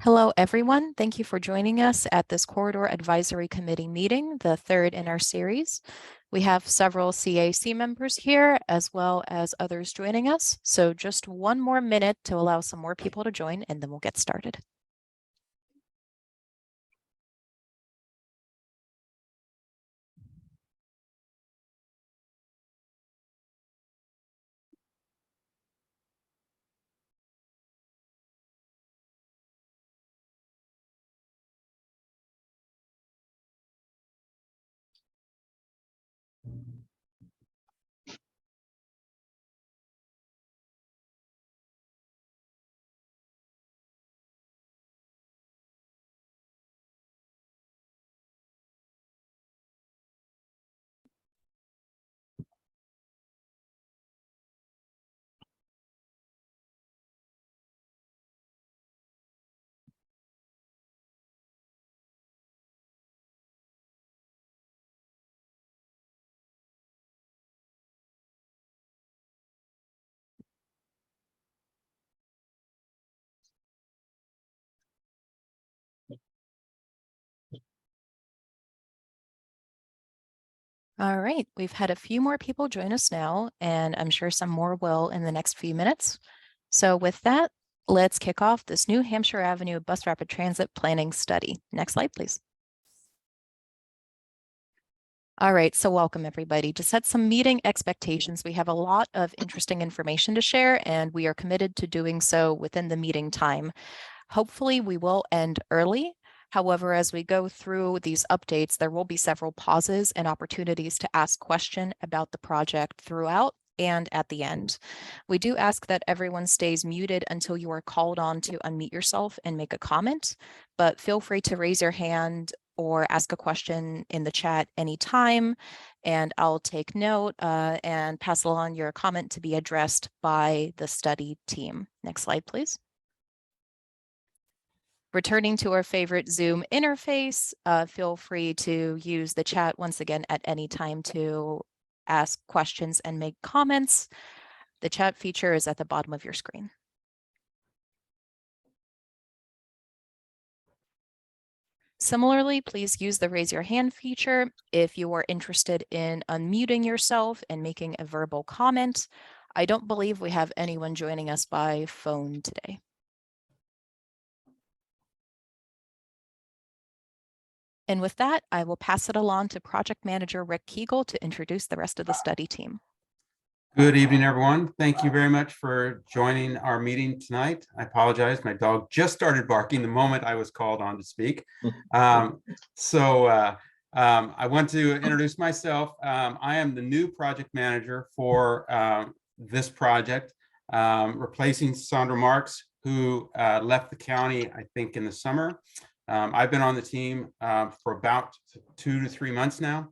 Hello, everyone. Thank you for joining us at this Corridor Advisory Committee meeting, the third in our series. We have several CAC members here, as well as others joining us. So just one more minute to allow some more people to join, and then we'll get started. All right, we've had a few more people join us now, and I'm sure some more will in the next few minutes. So with that, let's kick off this new Hampshire Avenue Bus Rapid Transit Planning Study. Next slide, please. All right, so welcome everybody. To set some meeting expectations, we have a lot of interesting information to share, and we are committed to doing so within the meeting time. Hopefully we will end early. However, as we go through these updates, there will be several pauses and opportunities to ask questions about the project throughout and at the end. We do ask that everyone stays muted until you are called on to unmute yourself and make a comment, but feel free to raise your hand or ask a question in the chat anytime, and I'll take note and pass along your comment to be addressed by the study team. Next slide, please. Returning to our favorite Zoom interface, feel free to use the chat once again at any time to ask questions and make comments. The chat feature is at the bottom of your screen. Similarly, please use the raise your hand feature if you are interested in unmuting yourself and making a verbal comment. I don't believe we have anyone joining us by phone today. And with that, I will pass it along to Project Manager Rick Kegel to introduce the rest of the study team. Good evening, everyone. Thank you very much for joining our meeting tonight. I apologize. My dog just started barking the moment I was called on to speak. I want to introduce myself. I am the new project manager for this project, replacing Sandra Marks, who left the county, I think, in the summer. I've been on the team for about 2 to 3 months now,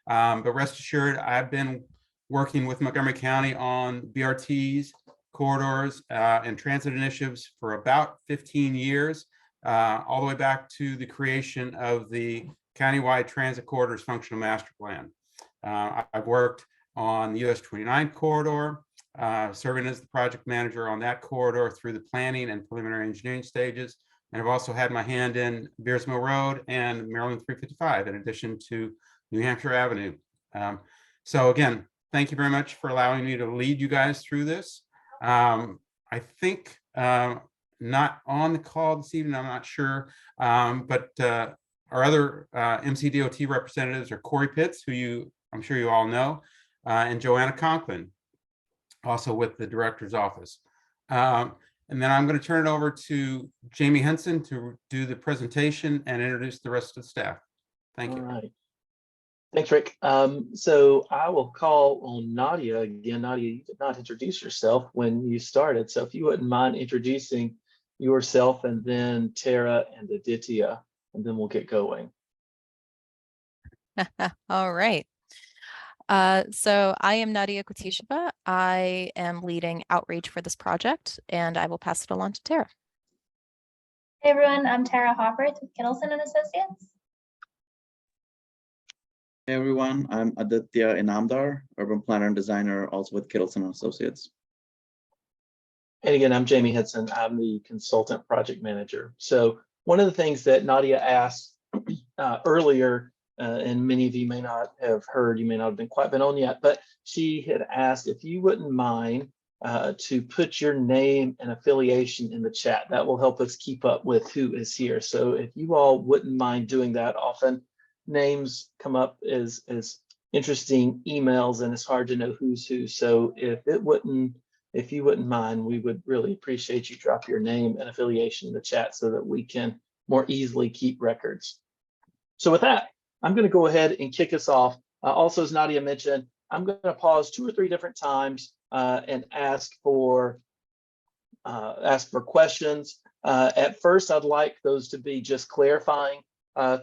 but rest assured, I've been working with Montgomery County on BRTs, corridors, and transit initiatives for about 15 years, all the way back to the creation of the countywide transit corridors functional master plan. I've worked on the US 29 corridor, serving as the project manager on that corridor through the planning and preliminary engineering stages. And I've also had my hand in Beers Mill Road and Maryland 355, in addition to New Hampshire Avenue. So again, thank you very much for allowing me to lead you guys through this. I think not on the call this evening, I'm not sure, but our other MCDOT representatives are Corey Pitts, who I'm sure you all know, and Joanna Conklin, also with the director's office. And then I'm going to turn it over to Jamie Henson to do the presentation and introduce the rest of the staff. Thank you. All right. Thanks, Rick. So I will call on Nadia again. Nadia, you did not introduce yourself when you started. So if you wouldn't mind introducing yourself, and then Tara and Aditya, and then we'll get going. All right. So I am Nadia Kutisheva. I am leading outreach for this project, and I will pass it along to Tara. Hey everyone, I'm Tara Hopperth with Kittleson and Associates. Hey everyone, I'm Aditya Inamdar, urban planner and designer, also with Kittleson and Associates. And again, I'm Jamie Hudson. I'm the consultant project manager. So one of the things that Nadia asked earlier, and many of you may not have heard, you may not have been quite been on yet, but she had asked if you wouldn't mind to put your name and affiliation in the chat. That will help us keep up with who is here. So if you all wouldn't mind doing that, often names come up as interesting emails and it's hard to know who's who. So if you wouldn't mind, we would really appreciate you drop your name and affiliation in the chat so that we can more easily keep records. So with that, I'm going to go ahead and kick us off. Also, as Nadia mentioned, I'm going to pause 2 or 3 different times and ask for questions. At first, I'd like those to be just clarifying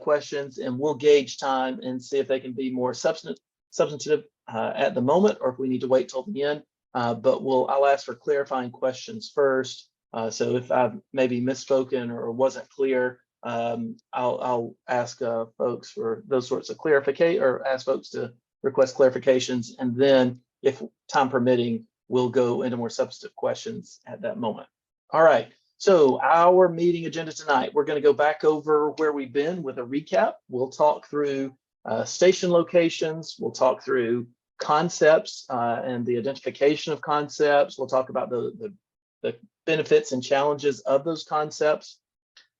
questions, and we'll gauge time and see if they can be more substantive at the moment, or if we need to wait till the end. But I'll ask for clarifying questions first. So if I've maybe misspoken or wasn't clear, I'll ask folks for those sorts of clarification, or ask folks to request clarifications. And then if time permitting, we'll go into more substantive questions at that moment. All right. So our meeting agenda tonight, we're going to go back over where we've been with a recap. We'll talk through station locations. We'll talk through concepts and the identification of concepts. We'll talk about the benefits and challenges of those concepts.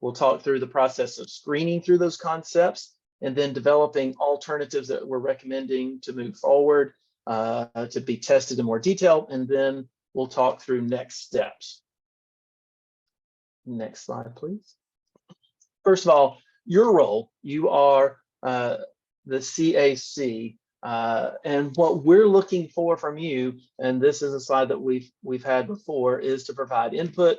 We'll talk through the process of screening through those concepts and then developing alternatives that we're recommending to move forward to be tested in more detail. And then we'll talk through next steps. Next slide, please. First of all, your role, you are the CAC. And what we're looking for from you, and this is a slide that we've had before, is to provide input,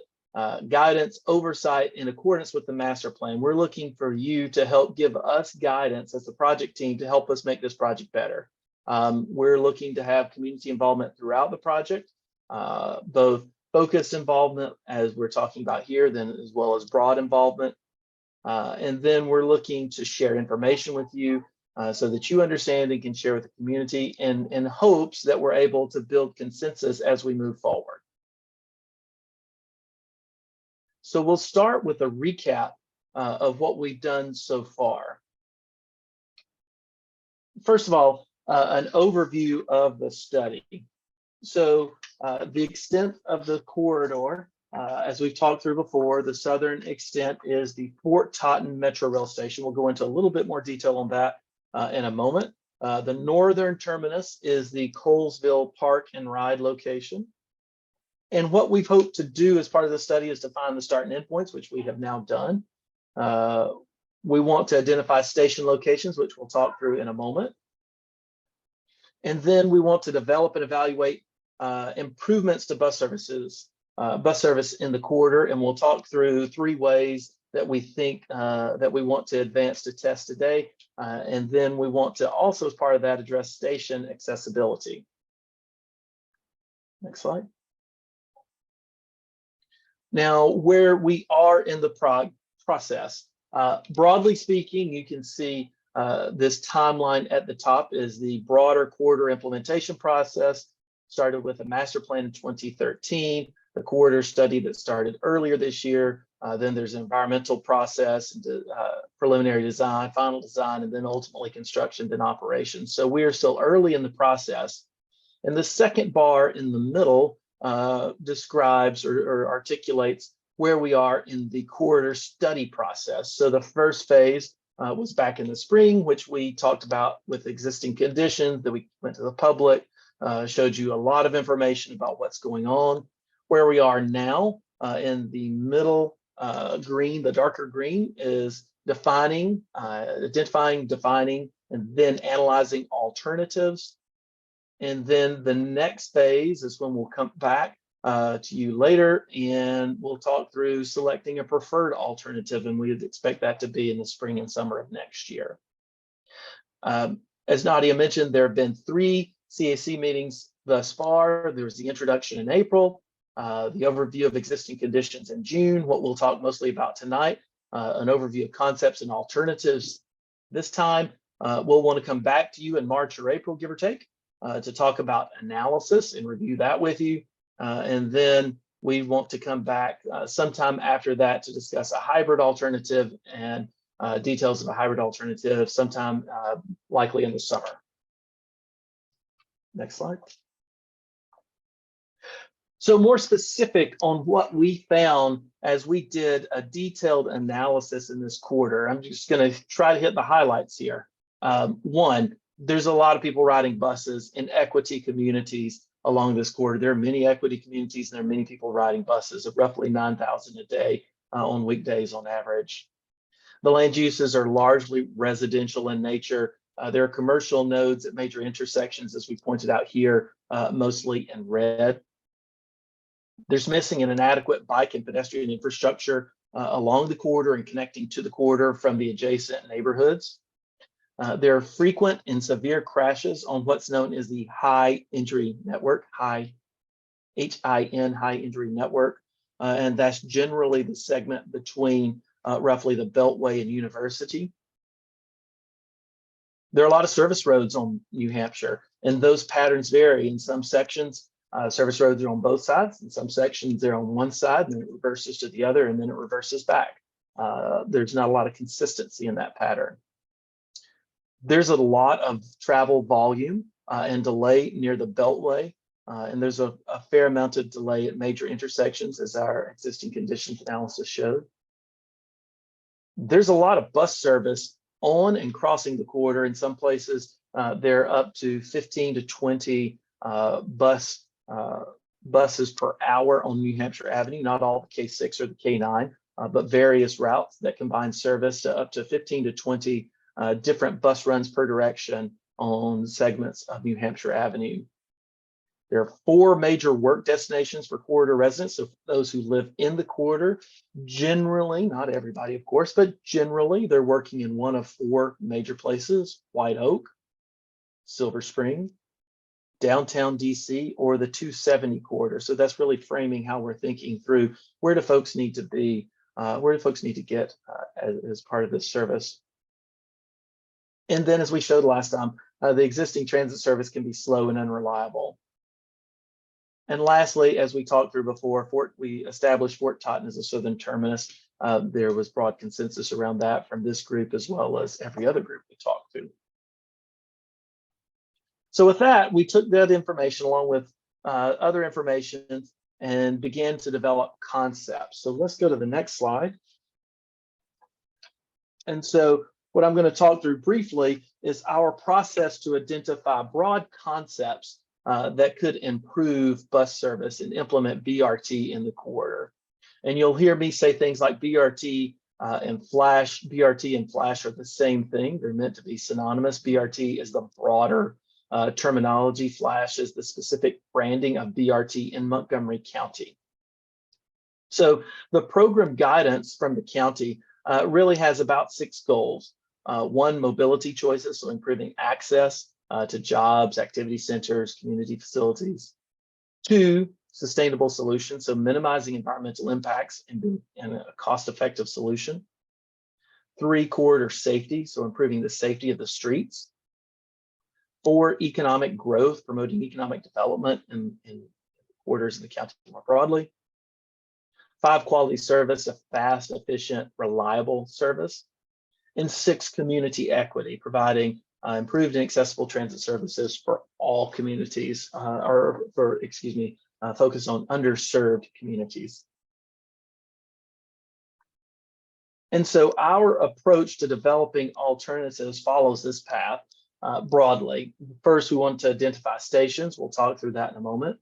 guidance, oversight in accordance with the master plan. We're looking for you to help give us guidance as the project team to help us make this project better. We're looking to have community involvement throughout the project, both focused involvement, as we're talking about here, then as well as broad involvement. And then we're looking to share information with you so that you understand and can share with the community in hopes that we're able to build consensus as we move forward. So we'll start with a recap of what we've done so far. First of all, an overview of the study. So the extent of the corridor, as we've talked through before, the southern extent is the Fort Totten Metro Rail Station. We'll go into a little bit more detail on that in a moment. The northern terminus is the Colesville Park and Ride location. And what we've hoped to do as part of the study is to find the start and end points, which we have now done. We want to identify station locations, which we'll talk through in a moment. And then we want to develop and evaluate improvements to bus service in the corridor. And we'll talk through 3 ways that we think that we want to advance to test today. And then we want to also, as part of that, address station accessibility. Next slide. Now, where we are in the process, broadly speaking, you can see this timeline at the top is the broader corridor implementation process. Started with a master plan in 2013, the corridor study that started earlier this year. Then there's an environmental process, preliminary design, final design, and then ultimately construction and operations. So we are still early in the process. And the second bar in the middle describes or articulates where we are in the corridor study process. So the first phase was back in the spring, which we talked about with existing conditions, that we went to the public, showed you a lot of information about what's going on. Where we are now in the middle green, the darker green, is defining, identifying, defining, and then analyzing alternatives. And then the next phase is when we'll come back to you later and we'll talk through selecting a preferred alternative, and we'd expect that to be in the spring and summer of next year. As Nadia mentioned, there have been 3 CAC meetings thus far. There was the introduction in April, the overview of existing conditions in June, what we'll talk mostly about tonight, an overview of concepts and alternatives. This time, we'll want to come back to you in March or April, give or take, to talk about analysis and review that with you. And then We want to come back sometime after that to discuss a hybrid alternative and details of a hybrid alternative sometime likely in the summer. Next slide. So more specific on what we found as we did a detailed analysis in this quarter. I'm just going to try to hit the highlights here. One, there's a lot of people riding buses in equity communities along this quarter. There are many equity communities and there are many people riding buses, roughly 9,000 a day on weekdays on average. The land uses are largely residential in nature. There are commercial nodes at major intersections, as we pointed out here, mostly in red. There's missing an inadequate bike and pedestrian infrastructure along the corridor and connecting to the corridor from the adjacent neighborhoods. There are frequent and severe crashes on what's known as the high injury network, HIN, high injury network. And that's generally the segment between roughly the Beltway and University. There are a lot of service roads on New Hampshire, and those patterns vary. In some sections, service roads are on both sides. In some sections, they're on one side, and then it reverses to the other, and then it reverses back. There's not a lot of consistency in that pattern. There's a lot of travel volume and delay near the Beltway, and there's a fair amount of delay at major intersections, as our existing conditions analysis showed. There's a lot of bus service on and crossing the corridor. In some places, they're up to 15 to 20 buses per hour on New Hampshire Avenue, not all the K6 or the K9, but various routes that combine service to up to 15 to 20 different bus runs per direction on segments of New Hampshire Avenue. There are 4 major work destinations for corridor residents. So those who live in the corridor, generally, not everybody, of course, but generally they're working in one of 4 major places: White Oak, Silver Spring, downtown DC, or the 270 corridor. So that's really framing how we're thinking through where do folks need to be, where do folks need to get as part of this service. And then, as we showed last time, the existing transit service can be slow and unreliable. And lastly, as we talked through before, we established Fort Totten as a southern terminus. There was broad consensus around that from this group as well as every other group we talked to. So with that, we took that information along with other information and began to develop concepts. So let's go to the next slide. And so what I'm going to talk through briefly is our process to identify broad concepts that could improve bus service and implement BRT in the corridor. And you'll hear me say things like BRT and Flash. BRT and Flash are the same thing. They're meant to be synonymous. BRT is the broader terminology. Flash is the specific branding of BRT in Montgomery County. So the program guidance from the county really has about 6 goals. 1, mobility choices, so improving access to jobs, activity centers, community facilities. 2, sustainable solutions, so minimizing environmental impacts and a cost-effective solution. 3, corridor safety, so improving the safety of the streets. 4, economic growth, promoting economic development in corridors of the county more broadly. 5, quality service, a fast, efficient, reliable service. And 6, community equity, providing improved and accessible transit services for all communities, focus on underserved communities. And so our approach to developing alternatives follows this path broadly. First, we want to identify stations. We'll talk through that in a moment.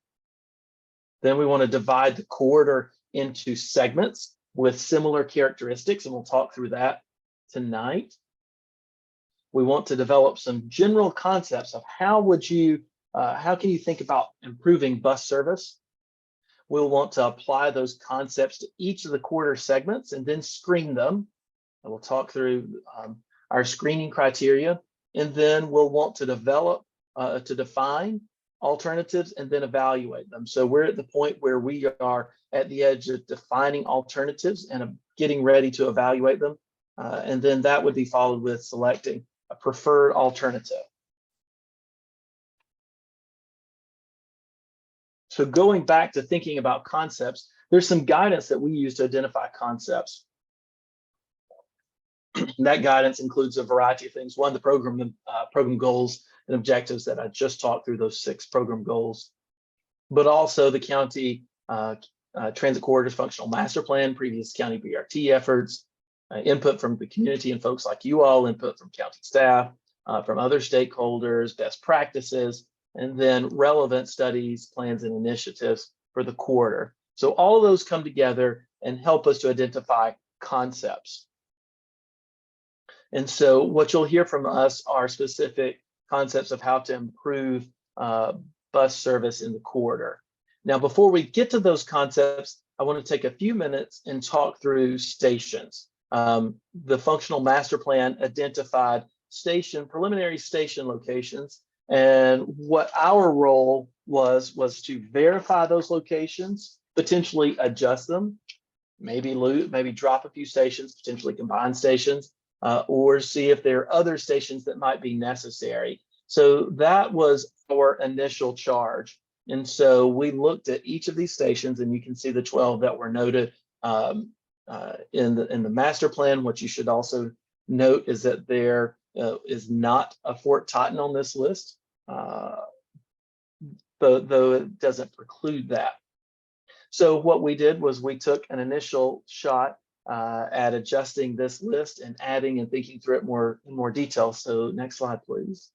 Then we want to divide the corridor into segments with similar characteristics, and we'll talk through that tonight. We want to develop some general concepts of how can you think about improving bus service. We'll want to apply those concepts to each of the corridor segments and then screen them. And we'll talk through our screening criteria, and then we'll want to define alternatives and then evaluate them. So we're at the point where we are at the edge of defining alternatives and getting ready to evaluate them. And then that would be followed with selecting a preferred alternative. So going back to thinking about concepts, there's some guidance that we use to identify concepts. And that guidance includes a variety of things. One, the program goals and objectives that I just talked through, those 6 program goals, but also the county transit corridors functional master plan, previous county BRT efforts, input from the community and folks like you all, input from county staff, from other stakeholders, best practices, and then relevant studies, plans, and initiatives for the corridor. So all of those come together and help us to identify concepts. And so what you'll hear from us are specific concepts of how to improve bus service in the corridor. Now, before we get to those concepts, I want to take a few minutes and talk through stations. The functional master plan identified preliminary station locations, and what our role was to verify those locations, potentially adjust them, maybe drop a few stations, potentially combine stations, or see if there are other stations that might be necessary. So that was our initial charge. And so we looked at each of these stations, and you can see the 12 that were noted in the master plan. What you should also note is that there is not a Fort Totten on this list, though it doesn't preclude that. So what we did was we took an initial shot at adjusting this list and adding and thinking through it in more detail. So next slide, please.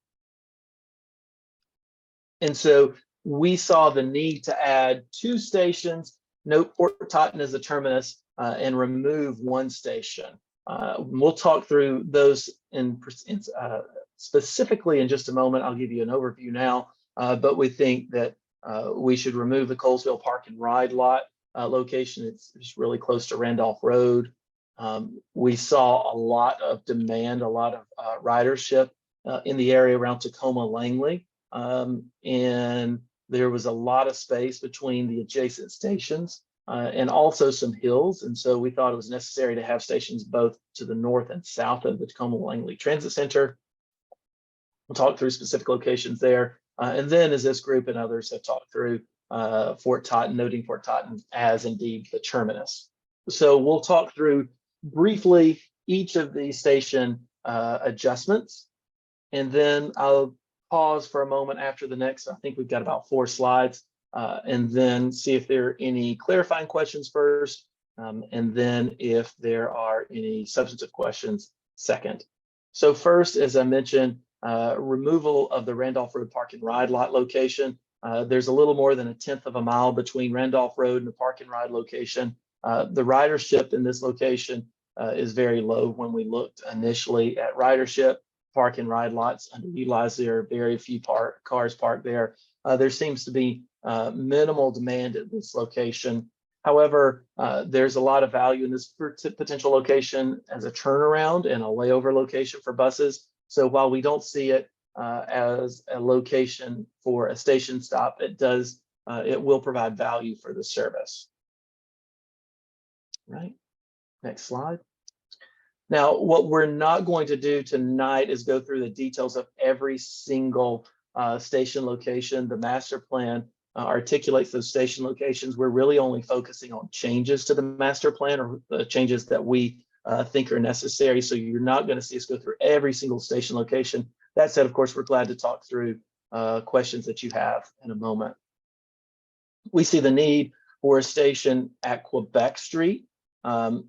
And so we saw the need to add 2 stations, note Fort Totten as a terminus, and remove 1 station. We'll talk through those specifically in just a moment. I'll give you an overview now, but we think that we should remove the Colesville Park and Ride lot location. It's really close to Randolph Road. We saw a lot of demand, a lot of ridership in the area around Tacoma Langley. And there was a lot of space between the adjacent stations and also some hills. And so we thought it was necessary to have stations both to the north and south of the Tacoma Langley Transit Center. We'll talk through specific locations there. And then as this group and others have talked through Fort Totten, noting Fort Totten as indeed the terminus. So we'll talk through briefly each of the station adjustments, and then I'll pause for a moment after the next. I think we've got about 4 slides, and then see if there are any clarifying questions first, and then if there are any substantive questions second. So first, as I mentioned, removal of the Randolph Road Park and Ride lot location. There's a little more than 1/10 of a mile between Randolph Road and the Park and Ride location. The ridership in this location is very low. When we looked initially at ridership, Park and Ride lots underutilized. There are very few cars parked there. There seems to be minimal demand at this location. However, there's a lot of value in this potential location as a turnaround and a layover location for buses. So while we don't see it as a location for a station stop, it will provide value for the service. Right, next slide. Now, what we're not going to do tonight is go through the details of every single station location. The master plan articulates those station locations. We're really only focusing on changes to the master plan, or the changes that we think are necessary. So you're not going to see us go through every single station location. That said, of course, we're glad to talk through questions that you have in a moment. We see the need for a station at Quebec Street.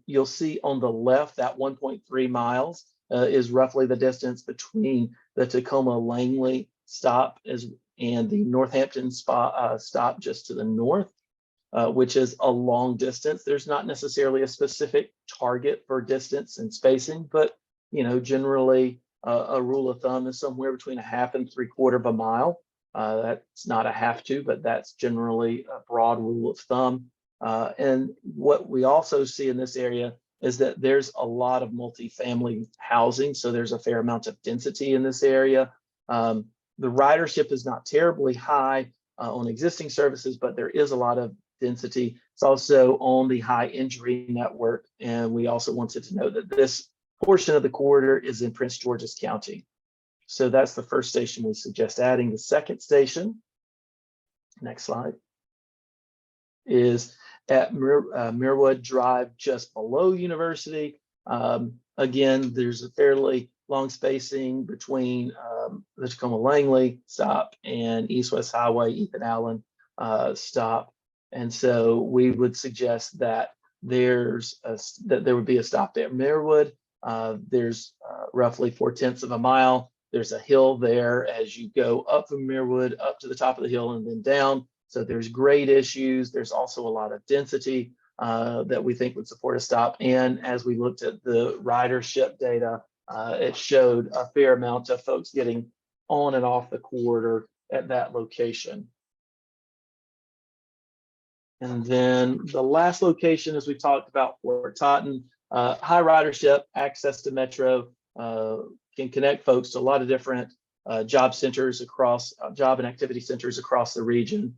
You'll see on the left that 1.3 miles is roughly the distance between the Tacoma Langley stop and the Northampton stop just to the north, which is a long distance. There's not necessarily a specific target for distance and spacing, but generally a rule of thumb is somewhere between 1/2 and 3/4 of a mile. That's not a have to, but that's generally a broad rule of thumb. And what we also see in this area is that there's a lot of multifamily housing, so there's a fair amount of density in this area. The ridership is not terribly high on existing services, but there is a lot of density. It's also on the high injury network, and we also wanted to note that this portion of the corridor is in Prince George's County. So that's the first station we suggest adding. The second station, next slide, is at Muirwood Drive, just below University. Again, there's a fairly long spacing between the Tacoma Langley stop and East West Highway Ethan Allen stop. And so we would suggest that there would be a stop there. Muirwood, there's roughly 4/10 of a mile. There's a hill there as you go up from Muirwood up to the top of the hill and then down. So there's grade issues. There's also a lot of density that we think would support a stop. And as we looked at the ridership data, it showed a fair amount of folks getting on and off the corridor at that location. And then the last location, as we talked about, Fort Totten, high ridership, access to Metro, can connect folks to a lot of different job centers across, job and activity centers across the region.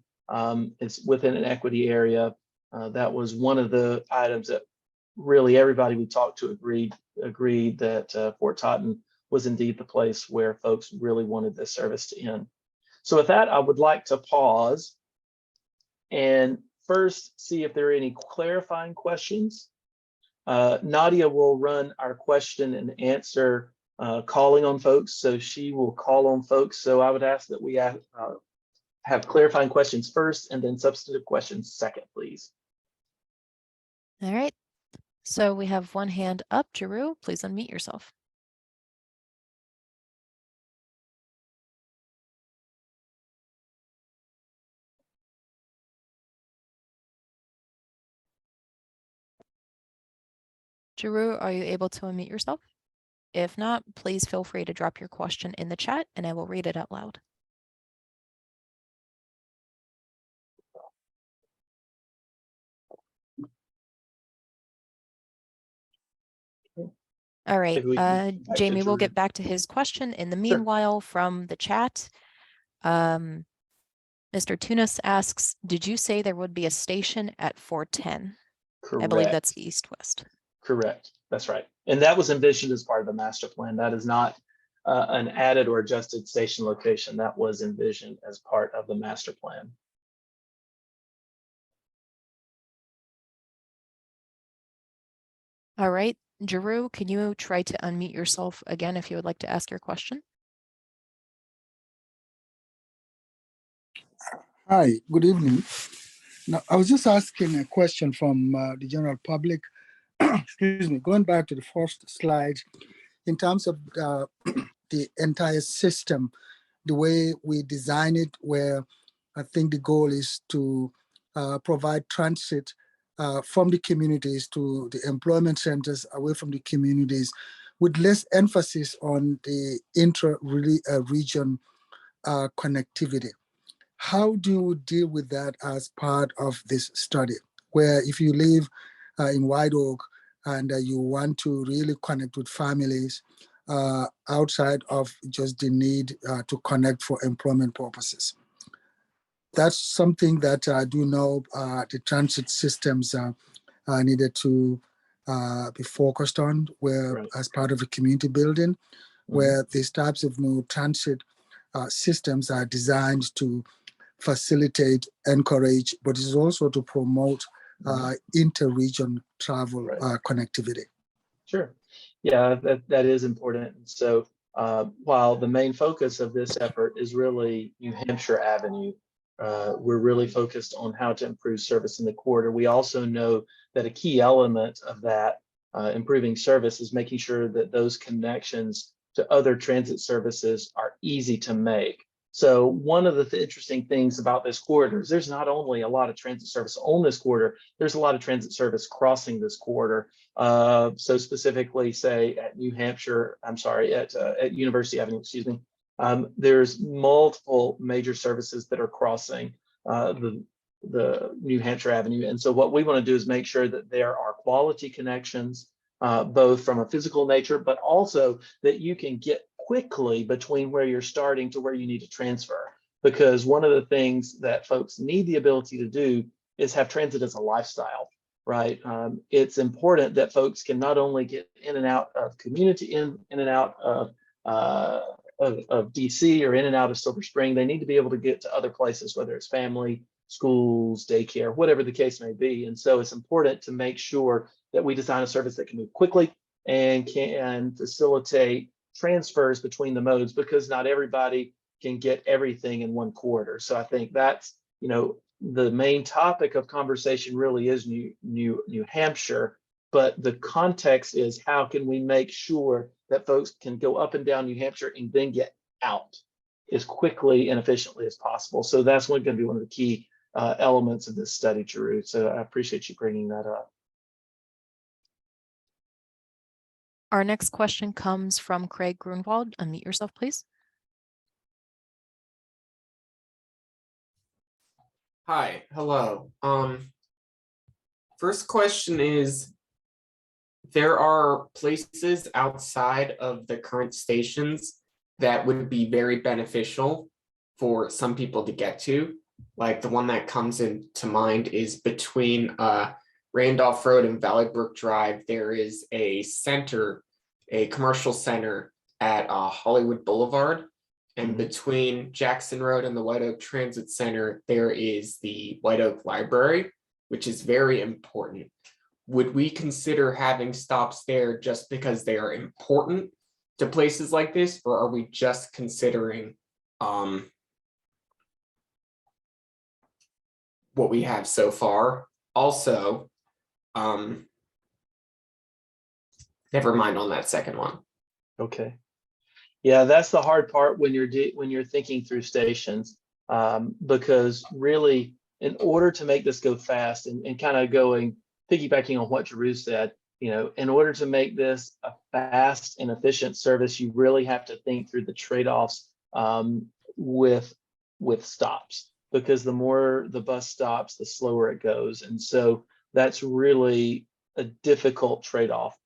It's within an equity area. That was one of the items that really everybody we talked to agreed that Fort Totten was indeed the place where folks really wanted this service to end. So with that, I would like to pause and first see if there are any clarifying questions. Nadia will run our question and answer calling on folks. So she will call on folks. So I would ask that we have clarifying questions first and then substantive questions second, please. All right. So we have one hand up. Jeru, please unmute yourself. Jeru, are you able to unmute yourself? If not, please feel free to drop your question in the chat and I will read it out loud. All right, Jamie, we'll get back to his question. In the meanwhile, from the chat, Mr. Tunis asks, did you say there would be a station at 410? Correct. I believe that's east-west. Correct, that's right. And that was envisioned as part of the master plan. That is not an added or adjusted station location. That was envisioned as part of the master plan. All right, Jeru, can you try to unmute yourself again if you would like to ask your question? Hi, good evening. Now, I was just asking a question from the general public. Excuse me, going back to the first slide, in terms of the entire system, the way we design it, where I think the goal is to provide transit from the communities to the employment centers away from the communities, with less emphasis on the intra-region connectivity. How do you deal with that as part of this study? Where if you live in White Oak and you want to really connect with families outside of just the need to connect for employment purposes. That's something that I do know the transit systems needed to be focused on, where as part of a community building, where these types of new transit systems are designed to facilitate, encourage, but it's also to promote inter-region travel connectivity. Sure. Yeah, that is important. So while the main focus of this effort is really New Hampshire Avenue, we're really focused on how to improve service in the corridor. We also know that a key element of that improving service is making sure that those connections to other transit services are easy to make. So one of the interesting things about this corridor is there's not only a lot of transit service on this corridor, there's a lot of transit service crossing this corridor. So specifically, say at New Hampshire, I'm sorry, at University Avenue, excuse me, there's multiple major services that are crossing the New Hampshire Avenue. And so what we want to do is make sure that there are quality connections, both from a physical nature, but also that you can get quickly between where you're starting to where you need to transfer. Because one of the things that folks need the ability to do is have transit as a lifestyle, right? It's important that folks can not only get in and out of community, in and out of DC or in and out of Silver Spring, they need to be able to get to other places, whether it's family, schools, daycare, whatever the case may be. And so it's important to make sure that we design a service that can move quickly and can facilitate transfers between the modes, because not everybody can get everything in one corridor. So I think that's, the main topic of conversation really is New Hampshire, but the context is how can we make sure that folks can go up and down New Hampshire and then get out as quickly and efficiently as possible. So that's going to be one of the key elements of this study, Drew. So I appreciate you bringing that up. Our next question comes from Craig Grunwald. Unmute yourself, please. Hi, hello. First question is, there are places outside of the current stations that would be very beneficial for some people to get to. Like the one that comes into mind is between Randolph Road and Valley Brook Drive. There is a center, a commercial center at Hollywood Boulevard. And between Jackson Road and the White Oak Transit Center, there is the White Oak Library, which is very important. Would we consider having stops there just because they are important to places like this, or are we just considering what we have so far? Also, never mind on that second one. Okay. Yeah, that's the hard part when you're thinking through stations, because really, in order to make this go fast and kind of piggybacking on what Drew said, in order to make this a fast and efficient service, you really have to think through the trade-offs with stops, because the more the bus stops, the slower it goes. And so that's really a difficult trade-off.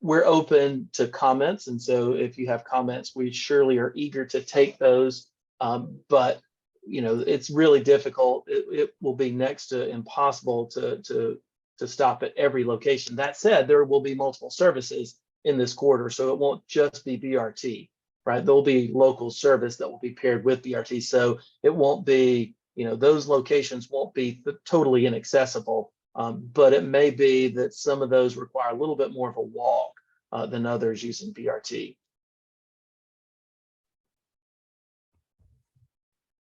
We're open to comments. And so if you have comments, we surely are eager to take those. But it's really difficult. It will be next to impossible to stop at every location. That said, there will be multiple services in this corridor, so it won't just be BRT, right? There'll be local service that will be paired with BRT. So it won't be, those locations won't be totally inaccessible. But it may be that some of those require a little bit more of a walk than others using BRT.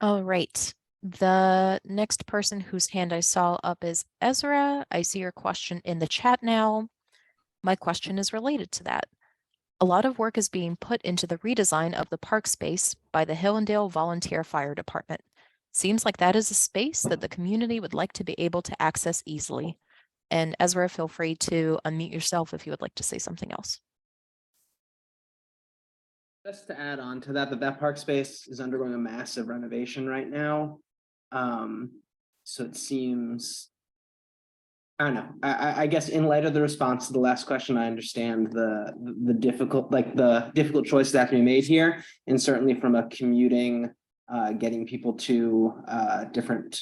All right. The next person whose hand I saw up is Ezra. I see your question in the chat now. My question is related to that. A lot of work is being put into the redesign of the park space by the Hillendale Volunteer Fire Department. Seems like that is a space that the community would like to be able to access easily. And Ezra, feel free to unmute yourself if you would like to say something else. Just to add on to that park space is undergoing a massive renovation right now. So it seems, I don't know, I guess in light of the response to the last question, I understand the difficult choice that can be made here. And certainly from a commuting, getting people to different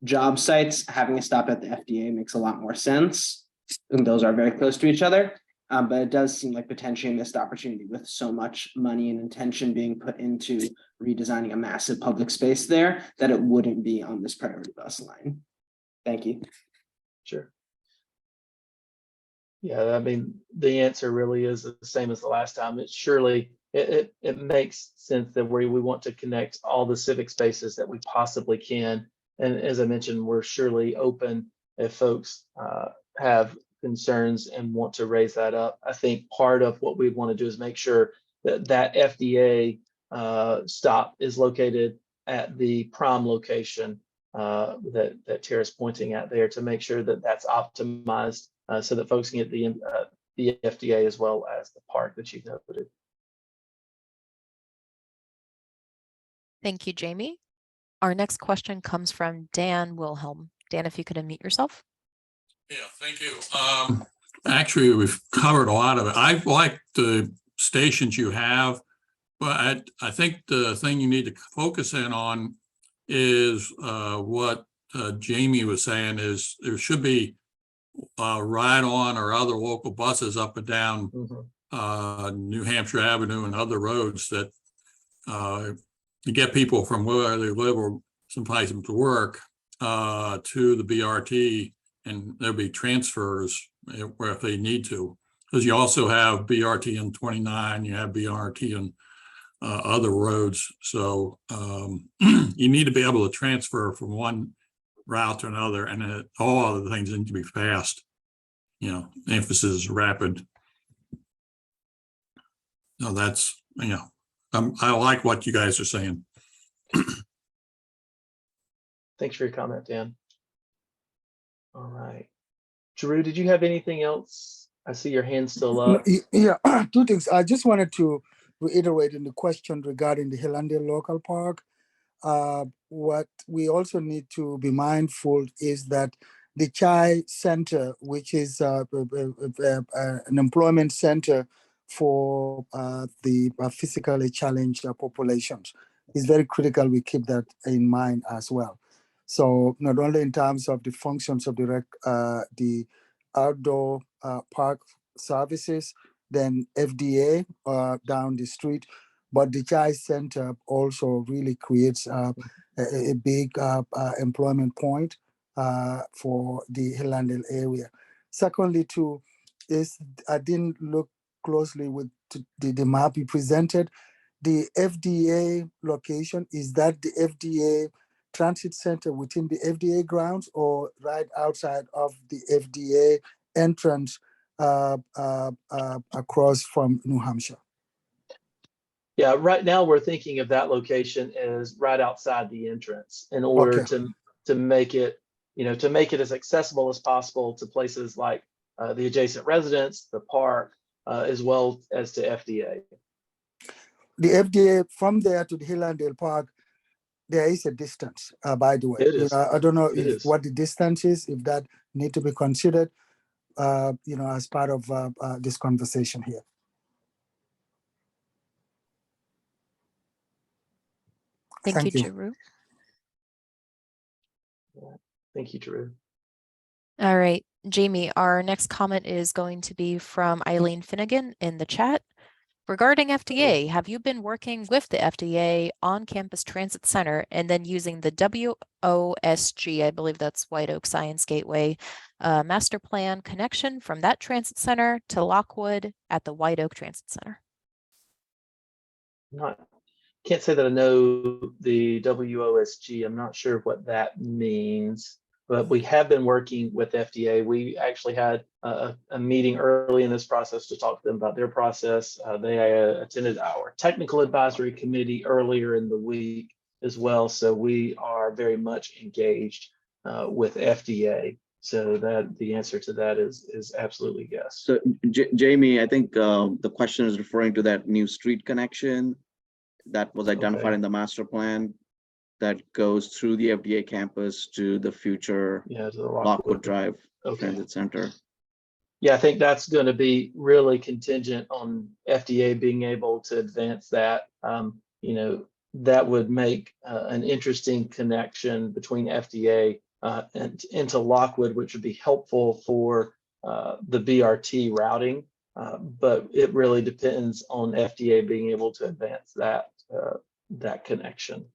job sites, having a stop at the FDA makes a lot more sense. And those are very close to each other. But it does seem like potentially a missed opportunity with so much money and intention being put into redesigning a massive public space there that it wouldn't be on this priority bus line. Thank you. Sure. Yeah, I mean, the answer really is the same as the last time. It makes sense that we want to connect all the civic spaces that we possibly can. And as I mentioned, we're surely open if folks have concerns and want to raise that up. I think part of what we want to do is make sure that FDA stop is located at the prime location that Tara's pointing at there, to make sure that that's optimized so that folks can get the FDA as well as the park that you've noted. Thank you, Jamie. Our next question comes from Dan Wilhelm. Dan, if you could unmute yourself. Yeah, thank you. Actually, we've covered a lot of it. I like the stations you have, but I think the thing you need to focus in on is what Jamie was saying, is there should be ride-on or other local buses up and down New Hampshire Avenue and other roads that you get people from where they live or some places to work to the BRT, and there'll be transfers where if they need to. Because you also have BRT in 29, you have BRT in other roads. So you need to be able to transfer from one route to another, and all other things need to be fast. You know, emphasis is rapid. No, that's, you know, I like what you guys are saying. Thanks for your comment, Dan. All right. Drew, did you have anything else? I see your hand still up. Yeah, two things. I just wanted to reiterate in the question regarding the Hillandale Local Park. What we also need to be mindful is that the Chai Center, which is an employment center for the physically challenged populations, is very critical. We keep that in mind as well. So not only in terms of the functions of the outdoor park services, then FDA down the street, but the Chai Center also really creates a big employment point for the Hillandale area. Secondly, too, is I didn't look closely with the map you presented. The FDA location, is that the FDA transit center within the FDA grounds or right outside of the FDA entrance across from New Hampshire? Yeah, right now we're thinking of that location as right outside the entrance in order to make it, you know, to make it as accessible as possible to places like the adjacent residents, the park, as well as to FDA. The FDA from there to the Hillandale Park, there is a distance, by the way. It is. I don't know what the distance is, if that need to be considered, you know, as part of this conversation here. Thank you, Drew. Yeah. Thank you, Drew. All right, Jamie, our next comment is going to be from Eileen Finnegan in the chat. Regarding FDA, have you been working with the FDA on Campus Transit Center and then using the WOSG, I believe that's White Oak Science Gateway, master plan connection from that transit center to Lockwood at the White Oak Transit Center? Can't say that I know the WOSG. I'm not sure what that means, but we have been working with FDA. We actually had a meeting early in this process to talk to them about their process. They attended our technical advisory committee earlier in the week as well. So we are very much engaged with FDA. So that the answer to that is absolutely yes. So Jamie, I think the question is referring to that new street connection that was identified in the master plan that goes through the FDA campus to the future to the Lockwood Drive Transit Center. Yeah, I think that's going to be really contingent on FDA being able to advance that. You know, that would make an interesting connection between FDA and into Lockwood, which would be helpful for the BRT routing. But it really depends on FDA being able to advance that connection.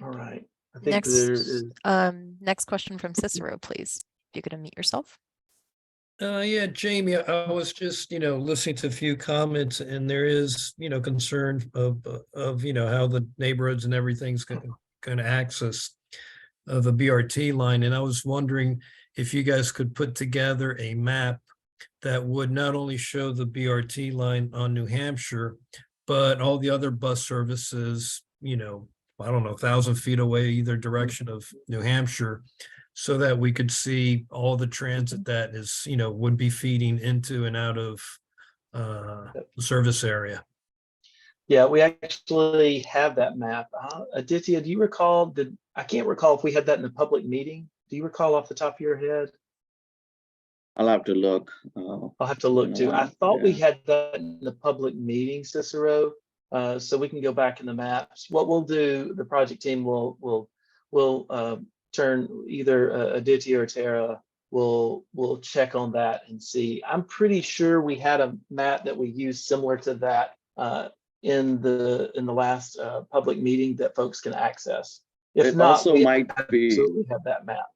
All right. I think next question from Cicero, please. If you could unmute yourself. Yeah, Jamie, I was just, listening to a few comments, and there is, concern of how the neighborhoods and everything's going to access the BRT line. And I was wondering if you guys could put together a map that would not only show the BRT line on New Hampshire, but all the other bus services, I don't know, 1,000 feet away, either direction of New Hampshire, so that we could see all the transit that is, would be feeding into and out of the service area. Yeah, we actually have that map. Aditya, do you recall, I can't recall if we had that in a public meeting. Do you recall off the top of your head? I'll have to look. I'll have to look too. I thought we had that in the public meeting, Cicero. So we can go back in the maps. What we'll do, the project team will turn either Aditya or Tara will check on that and see. I'm pretty sure we had a map that we used similar to that in the last public meeting that folks can access. If It not, also we might be, absolutely have that map.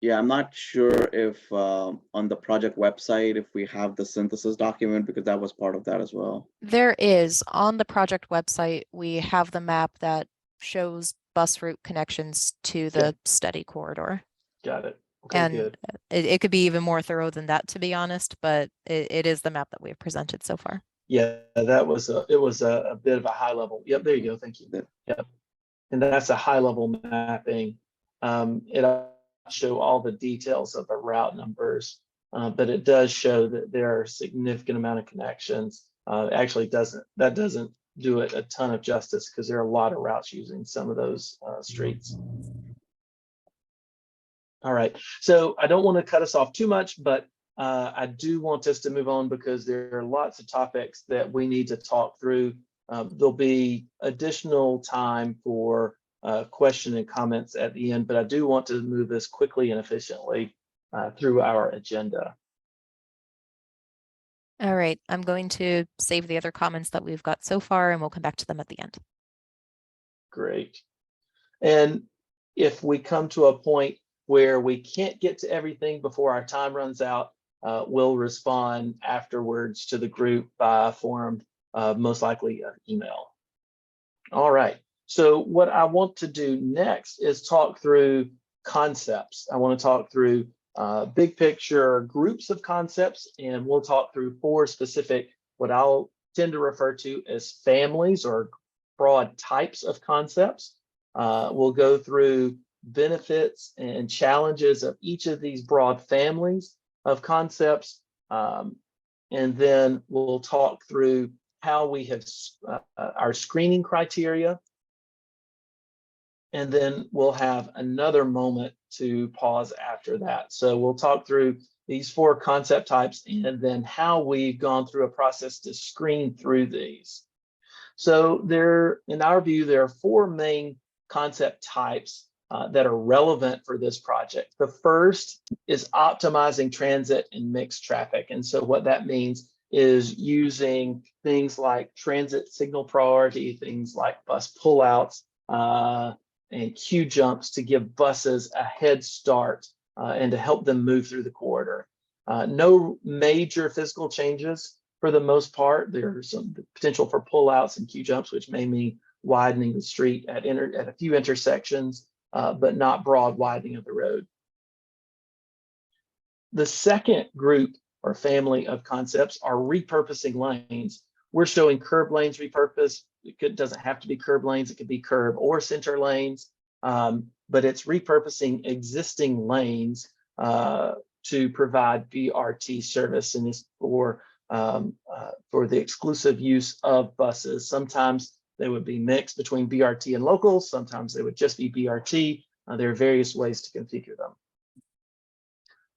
yeah, I'm not sure if on the project website, if we have the synthesis document, because that was part of that as well. There is on the project website, we have the map that shows bus route connections to the Okay. study corridor. Got it. Okay, And good. it could be even more thorough than that, to be honest, but it is the map that we've presented so far. Yeah, that was it was a bit of a high level. Yep, there you go. Thank you. Yep. And that's a high level mapping. It show all the details of the route numbers, but it does show that there are a significant amount of connections. Actually doesn't do it a ton of justice because there are a lot of routes using some of those streets. All right, so I don't want to cut us off too much, but I do want us to move on because there are lots of topics that we need to talk through. There'll be additional time for question and comments at the end, but I do want to move this quickly and efficiently through our agenda. All right, I'm going to save the other comments that we've got so far and we'll come back to them at the end. Great. And if we come to a point where we can't get to everything before our time runs out, we'll respond afterwards to the group by a form, most likely an email. All right. So what I want to do next is talk through concepts. I want to talk through big picture groups of concepts, and we'll talk through 4 specific, what I'll tend to refer to as families or broad types of concepts. We'll go through benefits and challenges of each of these broad families of concepts. And then we'll talk through how we have our screening criteria. And then we'll have another moment to pause after that. So we'll talk through these 4 concept types and then how we've gone through a process to screen through these. So in our view, there are 4 main concept types that are relevant for this project. The first is optimizing transit and mixed traffic. And so what that means is using things like transit signal priority, things like bus pullouts and queue jumps to give buses a head start and to help them move through the corridor. No major physical changes for the most part. There's some potential for pullouts and queue jumps, which may mean widening the street at a few intersections, but not broad widening of the road. The second group or family of concepts are repurposing lanes. We're showing curb lanes repurposed. It doesn't have to be curb lanes. It could be curb or center lanes, but it's repurposing existing lanes to provide BRT service, and it's for the exclusive use of buses. Sometimes they would be mixed between BRT and locals. Sometimes they would just be BRT. There are various ways to configure them.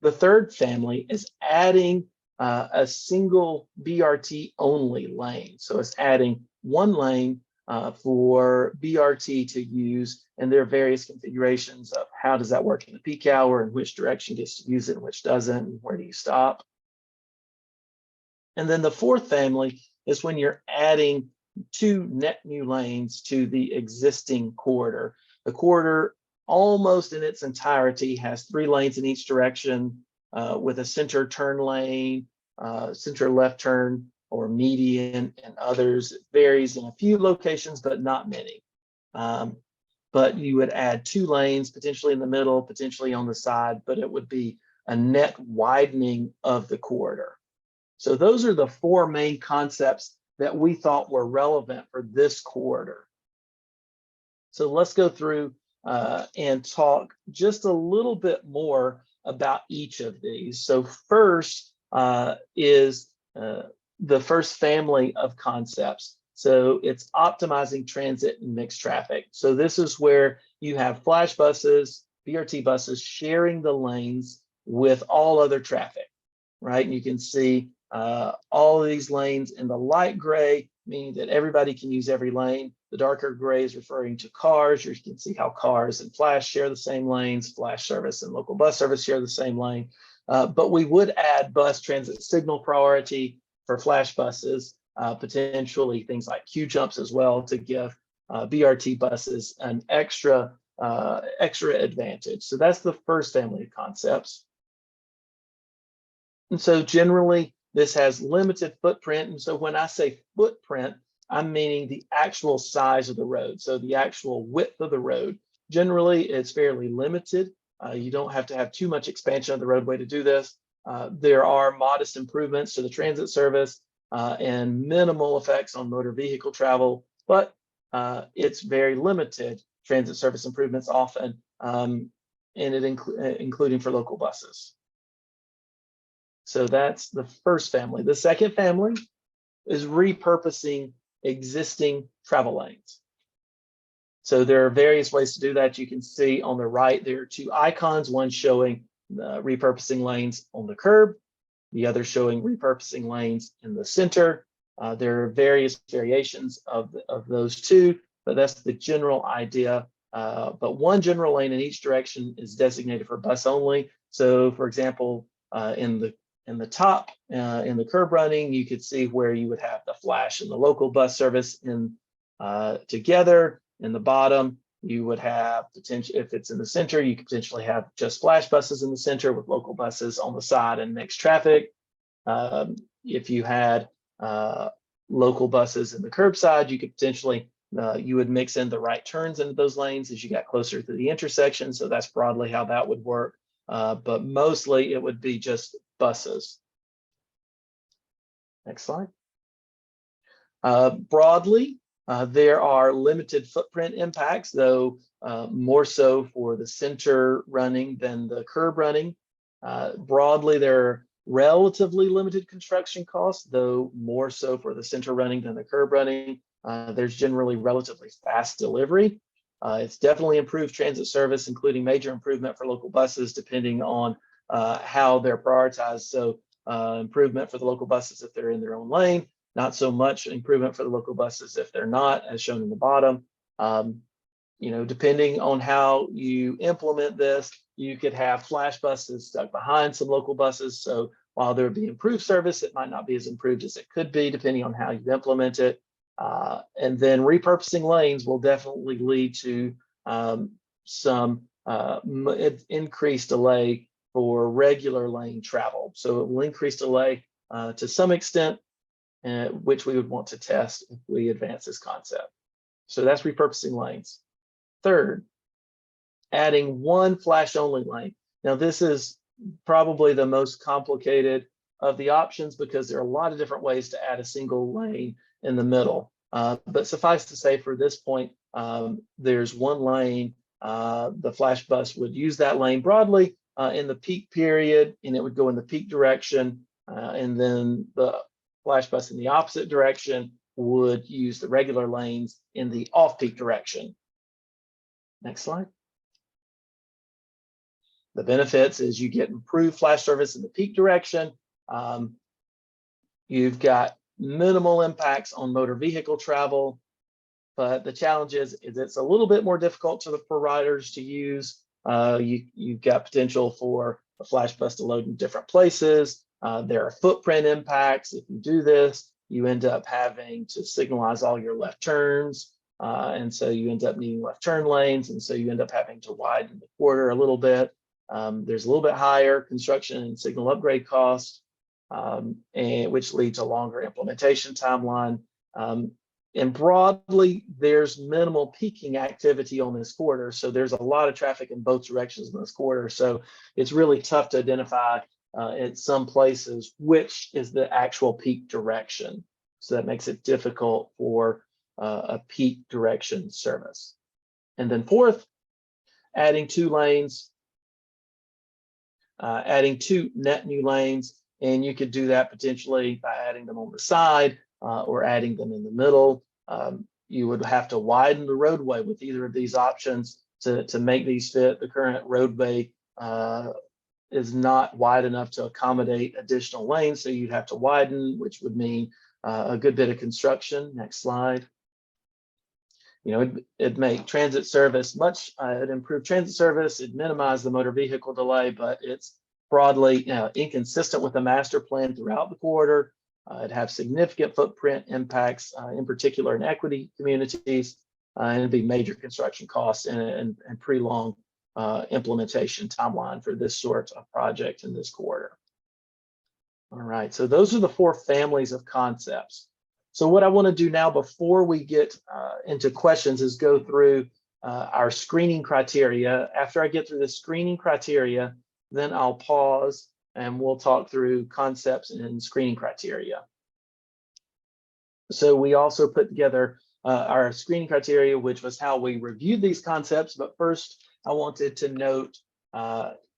The third family is adding a single BRT only lane. So it's adding one lane for BRT to use, and there are various configurations of how does that work in the peak hour and which direction gets to use it and which doesn't, and where do you stop. And then the fourth family is when you're adding 2 net new lanes to the existing corridor. The corridor almost in its entirety has 3 lanes in each direction with a center turn lane, center left turn or median, and others. It varies in a few locations, but not many. But you would add 2 lanes, potentially in the middle, potentially on the side, but it would be a net widening of the corridor. So those are the 4 main concepts that we thought were relevant for this corridor. So let's go through and talk just a little bit more about each of these. So first is the first family of concepts. So it's optimizing transit and mixed traffic. So this is where you have flash buses, BRT buses sharing the lanes with all other traffic, right? And you can see all of these lanes in the light gray, meaning that everybody can use every lane. The darker gray is referring to cars. You can see how cars and flash share the same lanes, flash service and local bus service share the same lane. But we would add bus transit signal priority for flash buses potentially things like queue jumps as well to give BRT buses an extra advantage. So that's the first family of concepts. And so generally this has limited footprint. And so when I say footprint, I'm meaning the actual size of the road. So the actual width of the road. Generally, it's fairly limited. You don't have to have too much expansion of the roadway to do this. There are modest improvements to the transit service and minimal effects on motor vehicle travel, but it's very limited transit service improvements often, and including for local buses. So that's the first family. The second family is repurposing existing travel lanes. So there are various ways to do that. You can see on the right, there are two icons, one showing repurposing lanes on the curb, the other showing repurposing lanes in the center. There are various variations of those two, but that's the general idea. But one general lane in each direction is designated for bus only. So for example, in the top, in the curb running, you could see where you would have the flash and the local bus service in together. In the bottom, you would have potential, if it's in the center, you could potentially have just flash buses in the center with local buses on the side and mixed traffic. If you had local buses in the curbside, you could potentially, you would mix in the right turns into those lanes as you got closer to the intersection. So that's broadly how that would work. But mostly it would be just buses. Next slide. Broadly, there are limited footprint impacts, though more so for the center running than the curb running. Broadly, there are relatively limited construction costs, though more so for the center running than the curb running. There's generally relatively fast delivery. It's definitely improved transit service, including major improvement for local buses, depending on how they're prioritized. So improvement for the local buses if they're in their own lane, not so much improvement for the local buses if they're not, as shown in the bottom. You know, depending on how you implement this, you could have flash buses stuck behind some local buses. So while there would be improved service, it might not be as improved as it could be, depending on how you implement it. And then repurposing lanes will definitely lead to some increased delay for regular lane travel. So it will increase delay to some extent, which we would want to test if we advance this concept. So that's repurposing lanes. Third, adding one flash only lane. Now this is probably the most complicated of the options because there are a lot of different ways to add a single lane in the middle. But suffice to say for this point, there's one lane. The flash bus would use that lane broadly in the peak period, and it would go in the peak direction. And then the flash bus in the opposite direction would use the regular lanes in the off-peak direction. Next slide. The benefits is you get improved flash service in the peak direction. You've got minimal impacts on motor vehicle travel, but the challenge is it's a little bit more difficult for riders to use. You've got potential for a flash bus to load in different places. There are footprint impacts. If you do this, you end up having to signalize all your left turns. And so you end up needing left turn lanes. And so you end up having to widen the quarter a little bit. There's a little bit higher construction and signal upgrade costs, and which leads to longer implementation timeline. And broadly, there's minimal peaking activity on this quarter. So there's a lot of traffic in both directions in this quarter. So it's really tough to identify in some places which is the actual peak direction. So that makes it difficult for a peak direction service. And then fourth, adding two lanes, adding two net new lanes. And you could do that potentially by adding them on the side or adding them in the middle. You would have to widen the roadway with either of these options to make these fit. The current roadway is not wide enough to accommodate additional lanes, so you'd have to widen, which would mean a good bit of construction. Next slide. You know, it'd make transit service it'd improve transit service, it'd minimize the motor vehicle delay, but it's broadly inconsistent with the master plan throughout the corridor. It'd have significant footprint impacts, in particular in equity communities, and it'd be major construction costs and pretty long implementation timeline for this sort of project in this quarter. All right, so those are the 4 families of concepts. So what I want to do now before we get into questions is go through our screening criteria. After I get through the screening criteria, then I'll pause and we'll talk through concepts and screening criteria. So we also put together our screening criteria, which was how we reviewed these concepts. But first, I wanted to note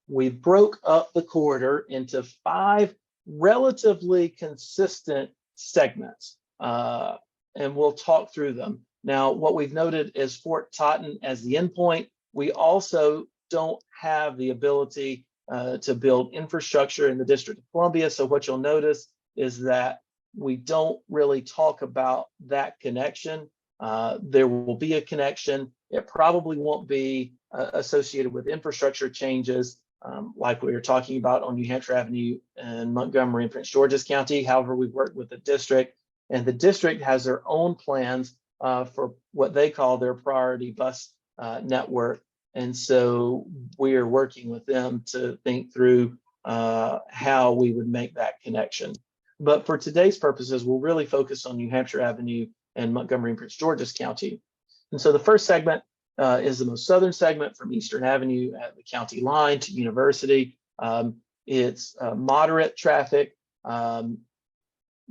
we broke up the corridor into 5 relatively consistent segments, and we'll talk through them. Now, what we've noted is Fort Totten as the endpoint. We also don't have the ability to build infrastructure in the District of Columbia. So what you'll notice is that we don't really talk about that connection. There will be a connection. It probably won't be associated with infrastructure changes like we were talking about on New Hampshire Avenue and Montgomery and Prince George's County. However, we've worked with the district, and the district has their own plans for what they call their priority bus network. And so we are working with them to think through how we would make that connection. But for today's purposes, we'll really focus on New Hampshire Avenue and Montgomery and Prince George's County. And so the first segment is the most southern segment from Eastern Avenue at the county line to University. It's moderate traffic,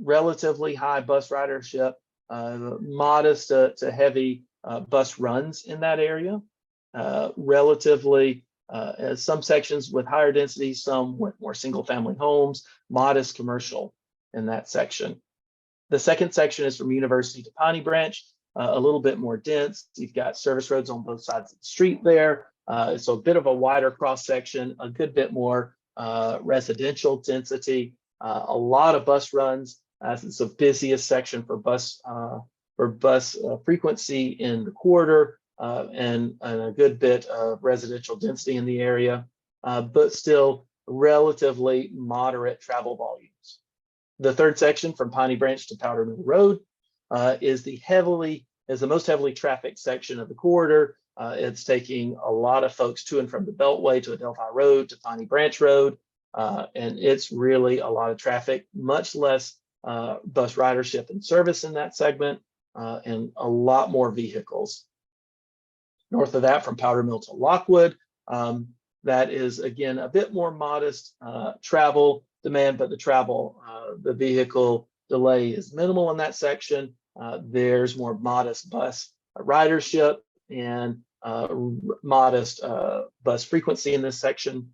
relatively high bus ridership, modest to heavy bus runs in that area. Relatively some sections with higher density, some with more single family homes, modest commercial in that section. The second section is from University to Piney Branch, a little bit more dense. You've got service roads on both sides of the street there. So a bit of a wider cross section, a good bit more residential density, a lot of bus runs. It's the busiest section for bus frequency in the corridor, and a good bit of residential density in the area, but still relatively moderate travel volumes. The third section from Piney Branch to Powder Mill Road is the most heavily trafficked section of the corridor. It's taking a lot of folks to and from the Beltway to Adelphi Road to Piney Branch Road, and it's really a lot of traffic, much less bus ridership and service in that segment, and a lot more vehicles. North of that, from Powder Mill to Lockwood, that is, again, a bit more modest travel demand, but the vehicle delay is minimal in that section. There's more modest bus ridership and modest bus frequency in this section.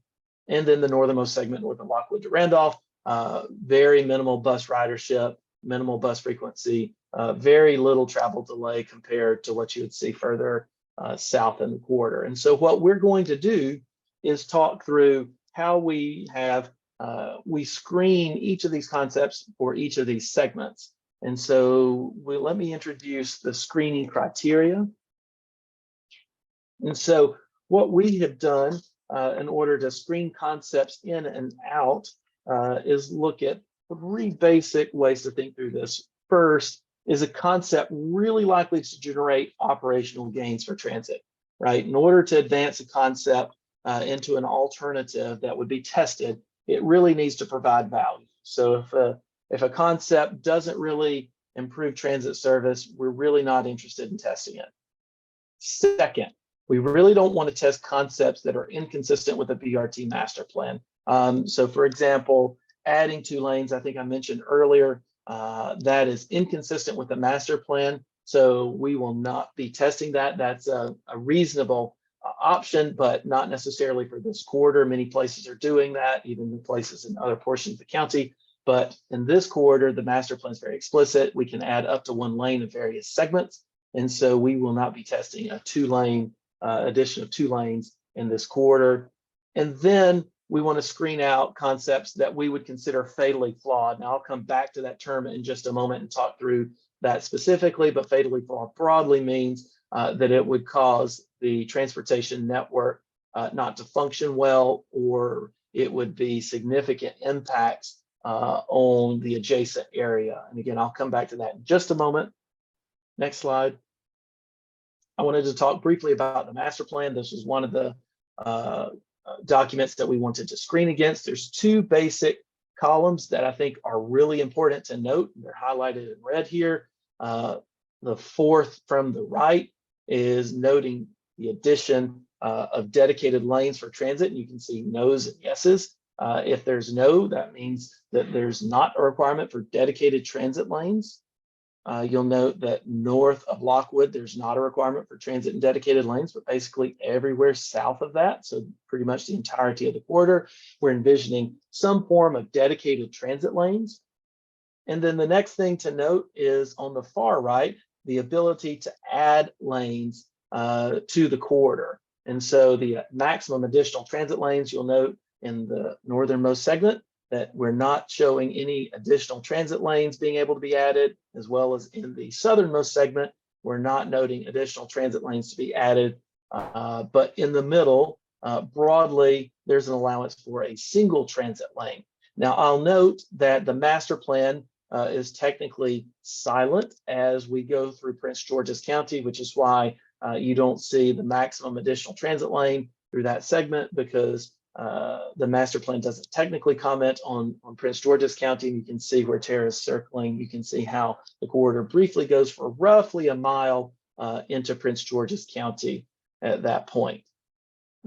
And then the northernmost segment, north of Lockwood to Randolph, very minimal bus ridership, minimal bus frequency, very little travel delay compared to what you would see further south in the corridor. And so what we're going to do is talk through how we screen each of these concepts for each of these segments. And so let me introduce the screening criteria. And so what we have done in order to screen concepts in and out is look at 3 basic ways to think through this. First, is a concept really likely to generate operational gains for transit, right? In order to advance a concept into an alternative that would be tested, it really needs to provide value. So if a concept doesn't really improve transit service, we're really not interested in testing it. Second, we really don't want to test concepts that are inconsistent with the BRT master plan. So for example, adding 2 lanes, I think I mentioned earlier, that is inconsistent with the master plan. So we will not be testing that. That's a reasonable option, but not necessarily for this corridor. Many places are doing that, even the places in other portions of the county. But in this corridor, the master plan is very explicit. We can add up to 1 lane in various segments. And so we will not be testing a 2-lane addition of 2 lanes in this corridor. And then we want to screen out concepts that we would consider fatally flawed. Now I'll come back to that term in just a moment and talk through that specifically, but fatally flawed broadly means that it would cause the transportation network not to function well, or it would be significant impacts on the adjacent area. And again, I'll come back to that in just a moment. Next slide. I wanted to talk briefly about the master plan. This was one of the documents that we wanted to screen against. There's two basic columns that I think are really important to note. They're highlighted in red here. The fourth from the right is noting the addition of dedicated lanes for transit. And you can see no's and yeses. If there's no, that means that there's not a requirement for dedicated transit lanes. You'll note that north of Lockwood, there's not a requirement for transit and dedicated lanes, but basically everywhere south of that, so pretty much the entirety of the corridor, we're envisioning some form of dedicated transit lanes. And then the next thing to note is on the far right, the ability to add lanes to the corridor. And so the maximum additional transit lanes, you'll note in the northernmost segment, that we're not showing any additional transit lanes being able to be added, as well as in the southernmost segment, we're not noting additional transit lanes to be added. But in the middle, broadly, there's an allowance for a single transit lane. Now, I'll note that the master plan is technically silent as we go through Prince George's County, which is why you don't see the maximum additional transit lane through that segment, because the master plan doesn't technically comment on Prince George's County. And you can see where Tara is circling. You can see how the corridor briefly goes for roughly a mile into Prince George's County at that point.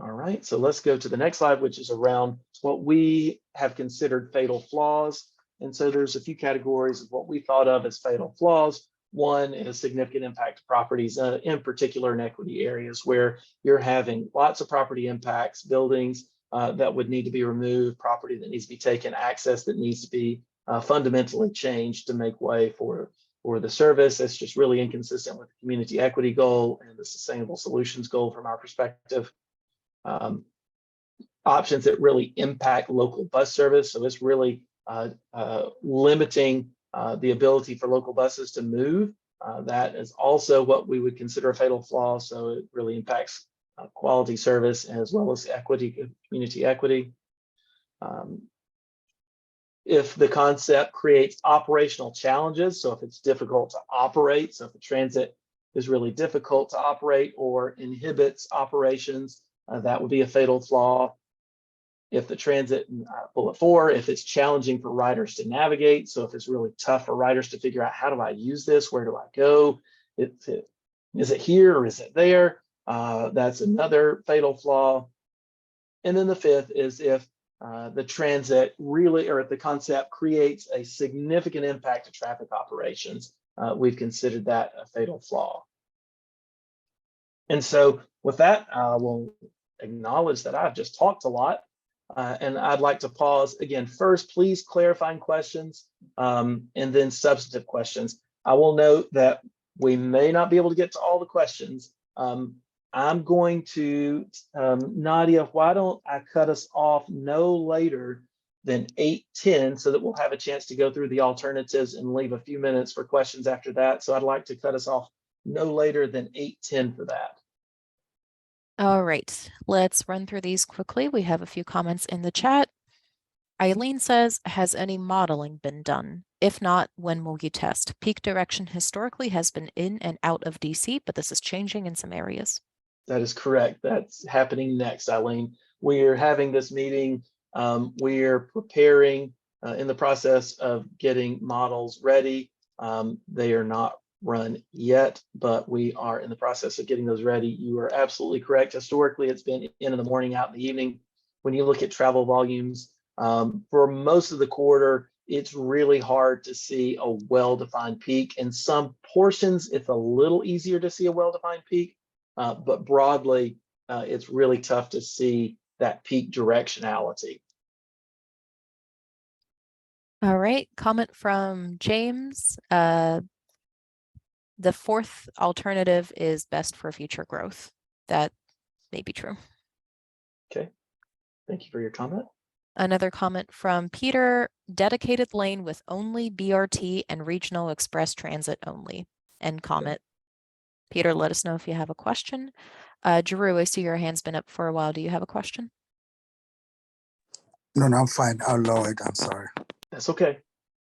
All right, so let's go to the next slide, which is around what we have considered fatal flaws. And so there's a few categories of what we thought of as fatal flaws. One is significant impact to properties, in particular in equity areas where you're having lots of property impacts, buildings that would need to be removed, property that needs to be taken, access that needs to be fundamentally changed to make way for the service. It's just really inconsistent with the community equity goal and the sustainable solutions goal from our perspective. Options that really impact local bus service. So it's really limiting the ability for local buses to move. That is also what we would consider a fatal flaw. So it really impacts quality service as well as equity, community equity. If the concept creates operational challenges, so if it's difficult to operate, so if the transit is really difficult to operate or inhibits operations, that would be a fatal flaw. If the transit, bullet 4, if it's challenging for riders to navigate, so if it's really tough for riders to figure out, how do I use this? Where do I go? Is it here or is it there? That's another fatal flaw. And then the fifth is if the transit really, or if the concept creates a significant impact to traffic operations, we've considered that a fatal flaw. And so with that, I will acknowledge that I've just talked a lot. And I'd like to pause again. First, please clarifying questions and then substantive questions. I will note that we may not be able to get to all the questions. I'm going to, Nadia, why don't I cut us off no later than 8:10 so that we'll have a chance to go through the alternatives and leave a few minutes for questions after that. So I'd like to cut us off no later than 8:10 for that. All right, let's run through these quickly. We have a few comments in the chat. Eileen says, has any modeling been done? If not, when will you test? Peak direction historically has been in and out of DC, but this is changing in some areas. That is correct. That's happening next, Eileen. We're having this meeting. We're preparing in the process of getting models ready. They are not run yet, but we are in the process of getting those ready. You are absolutely correct. Historically, it's been in the morning, out in the evening. When you look at travel volumes, for most of the quarter, it's really hard to see a well-defined peak. In some portions, it's a little easier to see a well-defined peak, but broadly, it's really tough to see that peak directionality. All right, comment from James. The fourth alternative is best for future growth. That may be true. Okay, thank you for your comment. Another comment from Peter, dedicated lane with only BRT and regional express transit only. End comment. Okay. Peter, let us know if you have a question. Drew, I see your hand's been up for a while. Do you have a question? No, I'm fine. I'll lower it. I'm sorry. That's okay.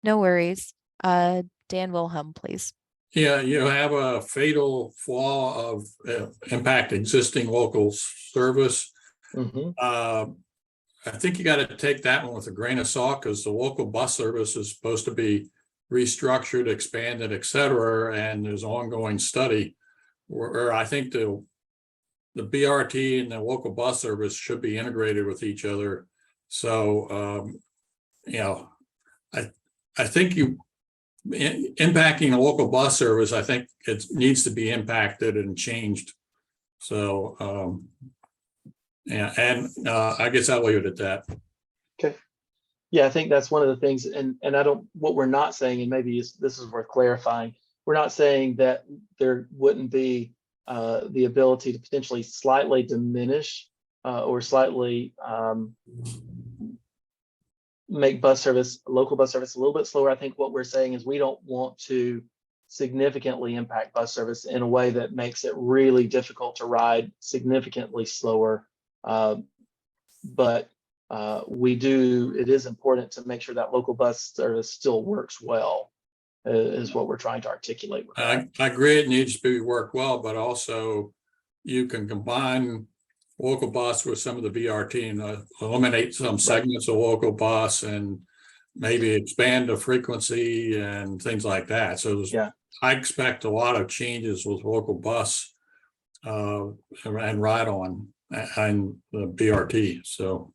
No worries. Dan Wilhelm, please. Yeah, you have a fatal flaw of impact existing local service. Mhm. I think you got to take that one with a grain of salt because the local bus service is supposed to be restructured, expanded, et cetera. And there's ongoing study where I think the BRT and the local bus service should be integrated with each other. So, you know, I think impacting the local bus service, I think it needs to be impacted and changed. So, yeah, and I guess I'll leave it at that. Okay. Yeah, I think that's one of the things, and what we're not saying, and maybe this is worth clarifying, we're not saying that there wouldn't be the ability to potentially slightly diminish or slightly make local bus service a little bit slower. I think what we're saying is we don't want to significantly impact bus service in a way that makes it really difficult to ride significantly slower. But it is important to make sure that local bus service still works well, is what we're trying to articulate with that. I agree it needs to be worked well, but also you can combine local bus with some of the BRT and eliminate some segments of local bus and maybe expand the frequency and things like that. So I expect a lot of changes with local bus and ride on and the BRT. So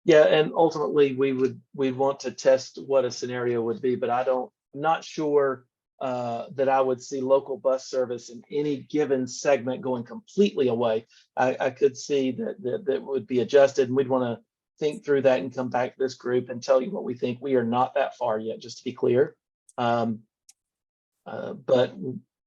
yeah, and ultimately we'd want to test what a scenario would be, but I'm not sure that I would see local bus service in any given segment going completely away. I could see that would be adjusted, and we'd want to think through that and come back to this group and tell you what we think. We are not that far yet, just to be clear. But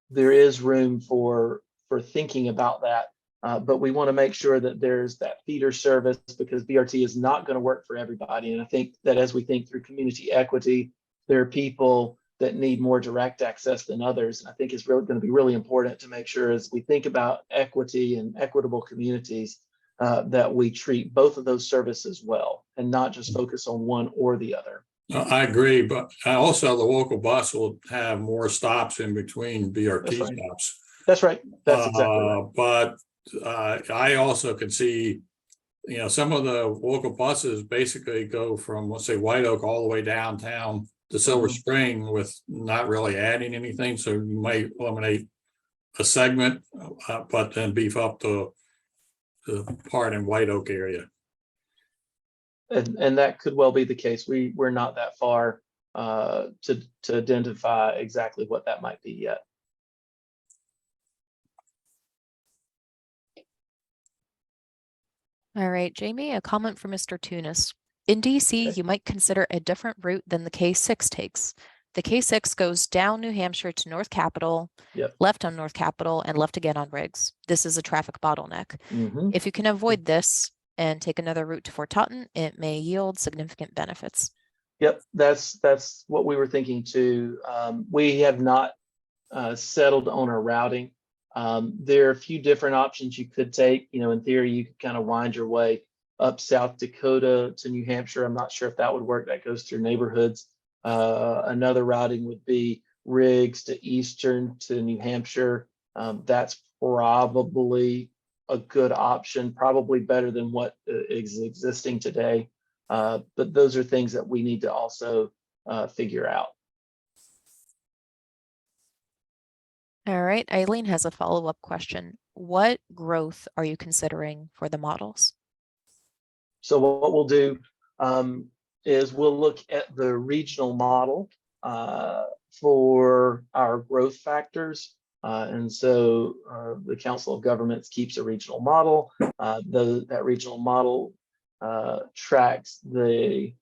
there is room for thinking about that. But we want to make sure that there's that feeder service, because BRT is not going to work for everybody. And I think that as we think through community equity, there are people that need more direct access than others. And I think it's really going to be really important to make sure, as we think about equity and equitable communities, that we treat both of those services well and not just focus on one or the other. I agree, but also the local bus will have more stops in between BRT stops. That's right. That's exactly right. But I also could see, some of the local buses basically go from, let's say, White Oak all the way downtown to Silver Spring with not really adding anything. So you might eliminate a segment, but then beef up the part in White Oak area. And that could well be the case. We're not that far to identify exactly what that might be yet. All right, Jamie, a comment from Mr. Tunis. In DC, you might consider a different route than the K6 takes. The K6 goes down New Hampshire to North Capitol, left on North Capitol, and left again on Riggs. This is a traffic bottleneck. If you can avoid this and take another route to Fort Totten, it may yield significant benefits. Yep, that's what we were thinking too. We have not settled on our routing. There are a few different options you could take. In theory, you could kind of wind your way up South Dakota to New Hampshire. I'm not sure if that would work. That goes through neighborhoods. Another routing would be Riggs to Eastern to New Hampshire. That's probably a good option, probably better than what is existing today. But those are things that we need to also figure out. All right, Eileen has a follow-up question. What growth are you considering for the models? So what we'll do is we'll look at the regional model for our growth factors. And so the Council of Governments keeps a regional model. That regional model tracks the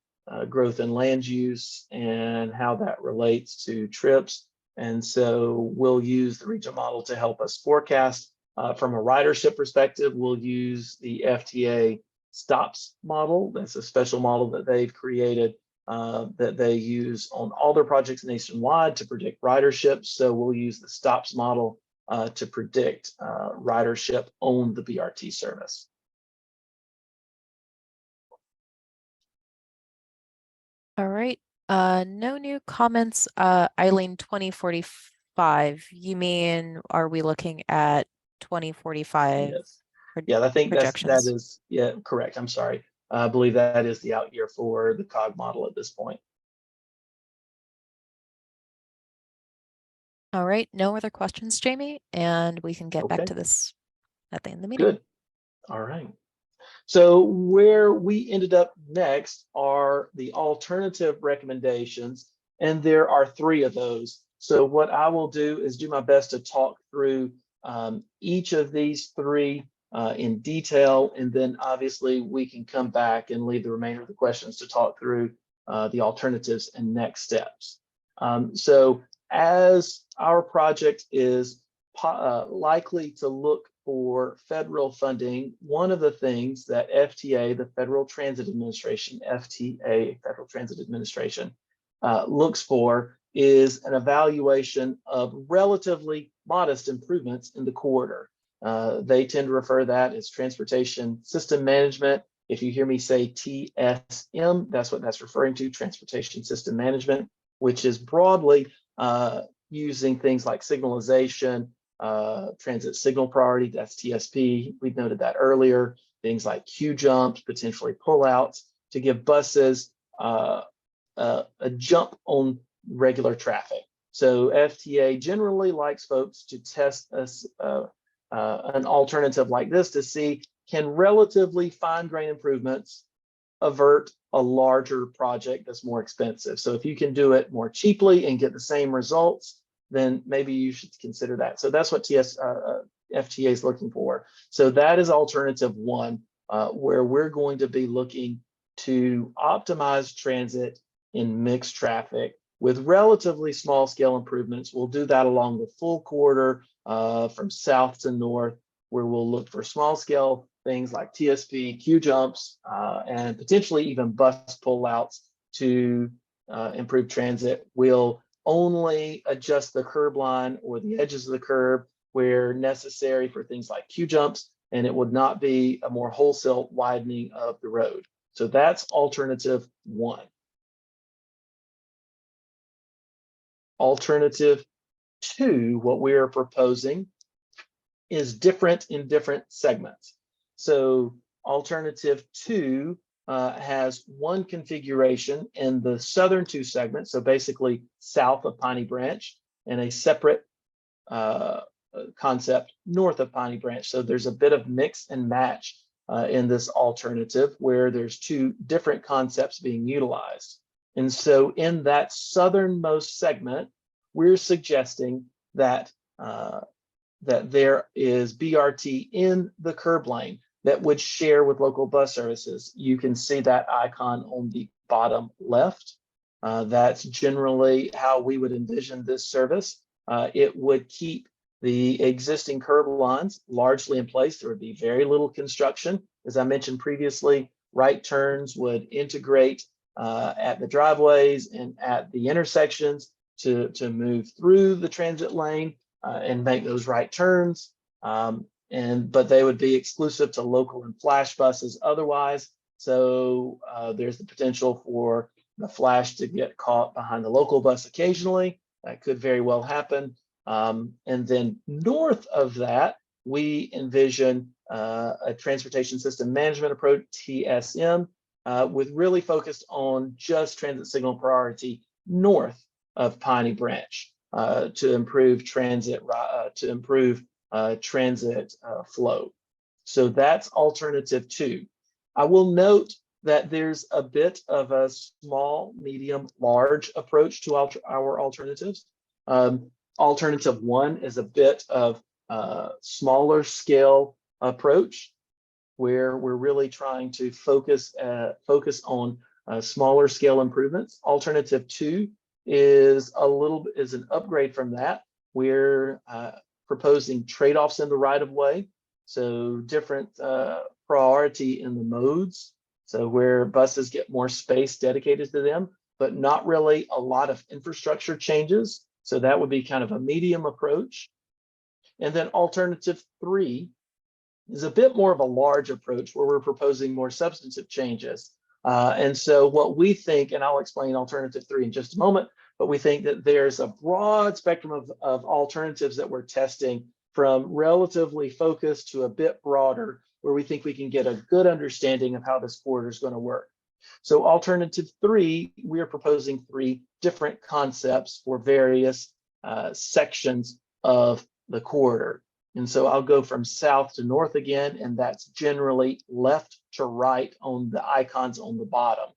growth in land use and how that relates to trips. And so we'll use the regional model to help us forecast. From a ridership perspective, we'll use the FTA stops model. That's a special model that they've created that they use on all their projects nationwide to predict ridership. So we'll use the stops model to predict ridership on the BRT service. All right. No new comments. Eileen, 2045. You mean, are we looking at 2045 Yes. Yeah, I think that projections? is, yeah, correct. I'm sorry. I believe that is the out year for the COG model at this point. All right, no other questions, Jamie, and we can get back Okay. to this at the end of the meeting. Good. All right. So where we ended up next are the alternative recommendations, and there are 3 of those. So what I will do is do my best to talk through each of these 3 in detail, and then obviously we can come back and leave the remainder of the questions to talk through the alternatives and next steps. So as our project is likely to look for federal funding, one of the things that FTA, the Federal Transit Administration, looks for is an evaluation of relatively modest improvements in the corridor. They tend to refer that as transportation system management. If you hear me say TSM, that's what that's referring to, transportation system management, which is broadly using things like signalization, transit signal priority, that's TSP. We noted that earlier. Things like queue jumps, potentially pullouts to give buses a jump on regular traffic. So FTA generally likes folks to test an alternative like this to see, can relatively fine-grained improvements avert a larger project that's more expensive. So if you can do it more cheaply and get the same results, then maybe you should consider that. So that's what FTA is looking for. So that is alternative 1, where we're going to be looking to optimize transit in mixed traffic with relatively small scale improvements. We'll do that along the full corridor from south to north, where we'll look for small scale things like TSP, queue jumps, and potentially even bus pullouts to improve transit. We'll only adjust the curb line or the edges of the curb where necessary for things like queue jumps, and it would not be a more wholesale widening of the road. So that's alternative 1. Alternative 2, what we are proposing is different in different segments. So alternative 2 has one configuration in the southern 2 segments, so basically south of Piney Branch, and a separate concept north of Piney Branch. So there's a bit of mix and match in this alternative where there's 2 different concepts being utilized. And so in that southernmost segment, we're suggesting that that there is BRT in the curb lane that would share with local bus services. You can see that icon on the bottom left. That's generally how we would envision this service. It would keep the existing curb lines largely in place. There would be very little construction. As I mentioned previously, right turns would integrate at the driveways and at the intersections to move through the transit lane and make those right turns. But they would be exclusive to local and flash buses otherwise. So there's the potential for the flash to get caught behind the local bus occasionally. That could very well happen. And then north of that, we envision a transportation system management approach, TSM, with really focused on just transit signal priority north of Piney Branch to improve transit transit flow. So that's alternative 2. I will note that there's a bit of a small, medium, large approach to our alternatives. Alternative 1 is a bit of smaller scale approach where we're really trying to focus on smaller scale improvements. Alternative 2 is an upgrade from that. We're proposing trade-offs in the right of way, so different priority in the modes, so where buses get more space dedicated to them, but not really a lot of infrastructure changes. So that would be kind of a medium approach. And then alternative 3 is a bit more of a large approach where we're proposing more substantive changes. And so what we think, and I'll explain alternative 3 in just a moment, but we think that there's a broad spectrum of alternatives that we're testing, from relatively focused to a bit broader, where we think we can get a good understanding of how this corridor is going to work. So alternative 3, we are proposing 3 different concepts for various sections of the corridor. And so I'll go from south to north again, and that's generally left to right on the icons on the bottom.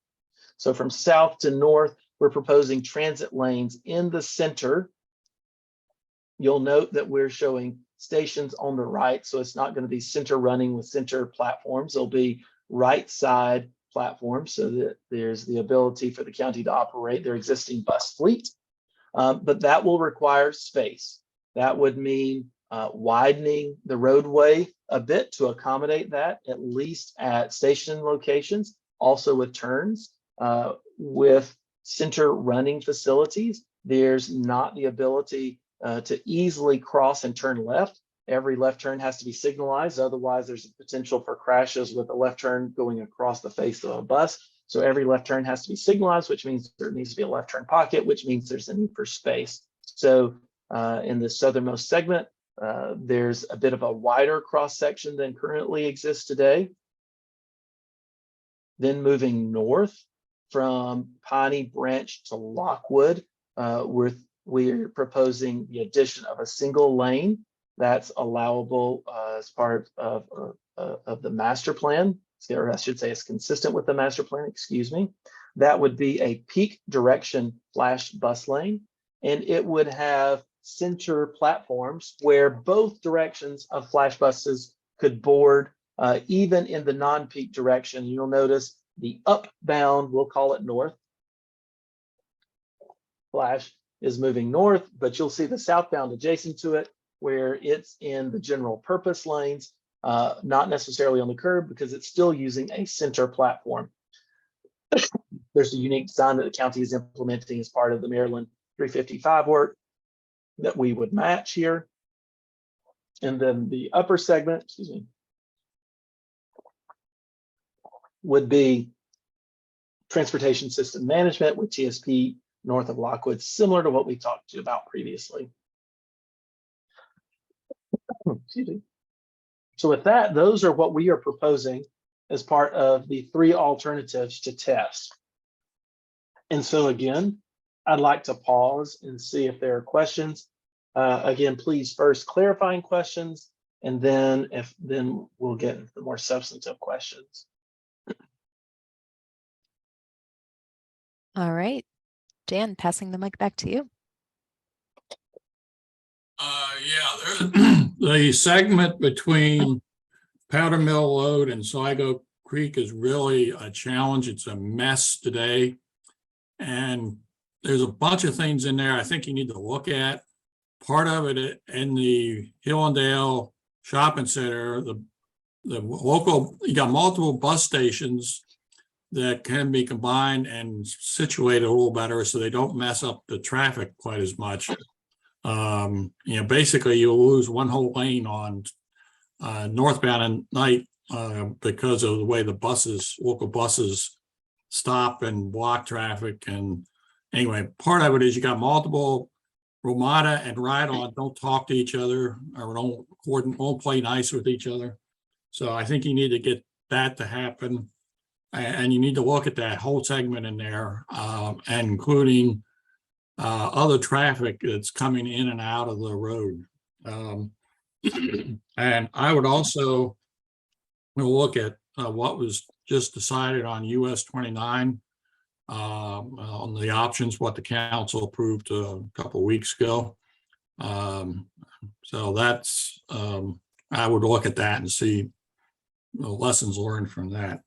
So from south to north, we're proposing transit lanes in the center. You'll note that we're showing stations on the right, so it's not going to be center running with center platforms. There'll be right side platforms so that there's the ability for the county to operate their existing bus fleet. But that will require space. That would mean widening the roadway a bit to accommodate that, at least at station locations, also with turns. With center running facilities, there's not the ability to easily cross and turn left. Every left turn has to be signalized. Otherwise, there's a potential for crashes with a left turn going across the face of a bus. So every left turn has to be signalized, which means there needs to be a left turn pocket, which means there's a need for space. So in the southernmost segment, there's a bit of a wider cross section than currently exists today. Then moving north from Piney Branch to Lockwood, we're proposing the addition of a single lane that's allowable as part of the master plan, or I should say is consistent with the master plan, excuse me. That would be a peak direction flash bus lane, and it would have center platforms where both directions of flash buses could board, even in the non-peak direction. You'll notice the upbound, we'll call it north, flash is moving north, but you'll see the southbound adjacent to it, where it's in the general purpose lanes, not necessarily on the curb, because it's still using a center platform. There's a unique design that the county is implementing as part of the Maryland 355 work that we would match here. And then the upper segment, excuse me, would be transportation system management with TSP north of Lockwood, similar to what we talked about previously. Excuse me. So with that, those are what we are proposing as part of the 3 alternatives to test. And so again, I'd like to pause and see if there are questions. Again, please first clarifying questions, and then we'll get into the more substantive questions. All right, Dan, passing the mic back to you. Yeah, the segment between Powder Mill Road and Sligo Creek is really a challenge. It's a mess today. And there's a bunch of things in there I think you need to look at. Part of it in the Hillendale Shopping Center, the local, you got multiple bus stations that can be combined and situated a little better so they don't mess up the traffic quite as much. Basically you'll lose one whole lane on northbound at night because of the way the local buses stop and block traffic. And anyway, part of it is you got multiple Romada and Ride-On don't talk to each other or won't play nice with each other. So I think you need to get that to happen. And you need to look at that whole segment in there, and including other traffic that's coming in and out of the road. And I would also look at what was just decided on US 29 on the options, what the council approved a couple of weeks ago. So that's, I would look at that and see the lessons learned from that.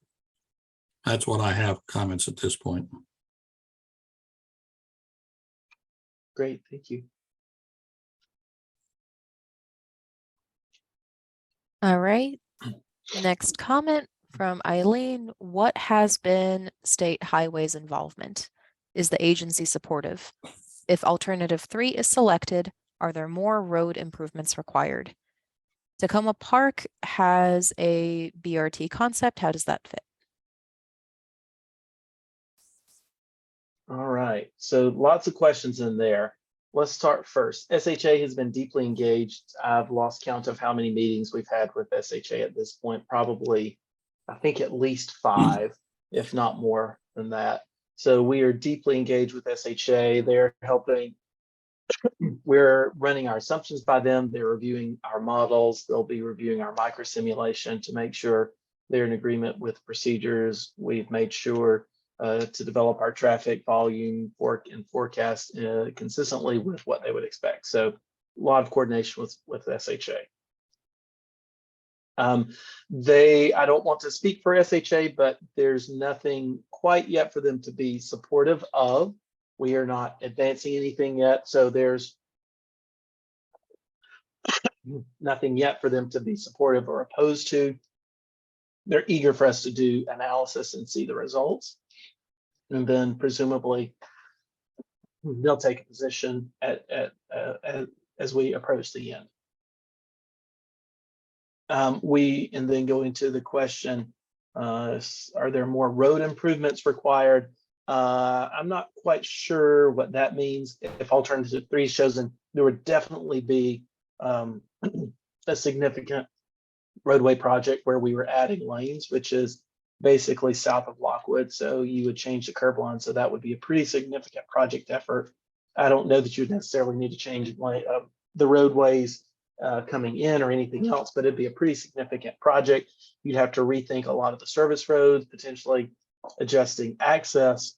That's what I have comments at this point. Great, thank you. All right. Next comment from Eileen. What has been state highways involvement? Is the agency supportive? If alternative 3 is selected, are there more road improvements required? Tacoma Park has a BRT concept. How does that fit? All right, so lots of questions in there. Let's start first. SHA has been deeply engaged. I've lost count of how many meetings we've had with SHA at this point, probably, I think at least 5, if not more than that. So we are deeply engaged with SHA. They're helping. We're running our assumptions by them. They're reviewing our models. They'll be reviewing our micro simulation to make sure they're in agreement with procedures. We've made sure to develop our traffic volume and forecast consistently with what they would expect. So a lot of coordination with SHA. I don't want to speak for SHA, but there's nothing quite yet for them to be supportive of. We are not advancing anything yet, so there's nothing yet for them to be supportive or opposed to. They're eager for us to do analysis and see the results. And then presumably they'll take a position as we approach the end. And then go into the question, are there more road improvements required? I'm not quite sure what that means. If alternative 3 is chosen, there would definitely be a significant roadway project where we were adding lanes, which is basically south of Lockwood. So you would change the curb line. So that would be a pretty significant project effort. I don't know that you would necessarily need to change the roadways coming in or anything else, but it'd be a pretty significant project. You'd have to rethink a lot of the service roads, potentially adjusting access,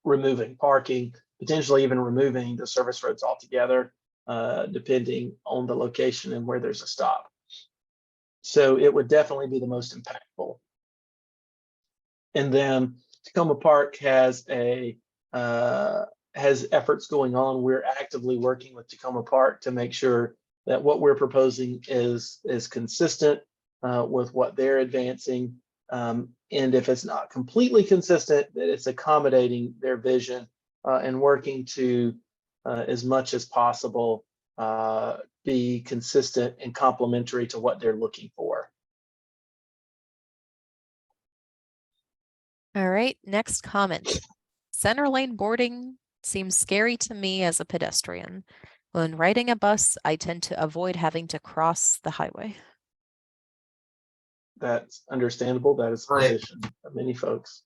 removing parking, potentially even removing the service roads altogether, depending on the location and where there's a stop. So it would definitely be the most impactful. And then Tacoma Park has efforts going on. We're actively working with Tacoma Park to make sure that what we're proposing is consistent with what they're advancing. And if it's not completely consistent, that it's accommodating their vision and working to, as much as possible, be consistent and complementary to what they're looking for. All right, next comment. Center lane boarding seems scary to me as a pedestrian. When riding a bus, I tend to avoid having to cross the highway. That's understandable. That is the position of many folks.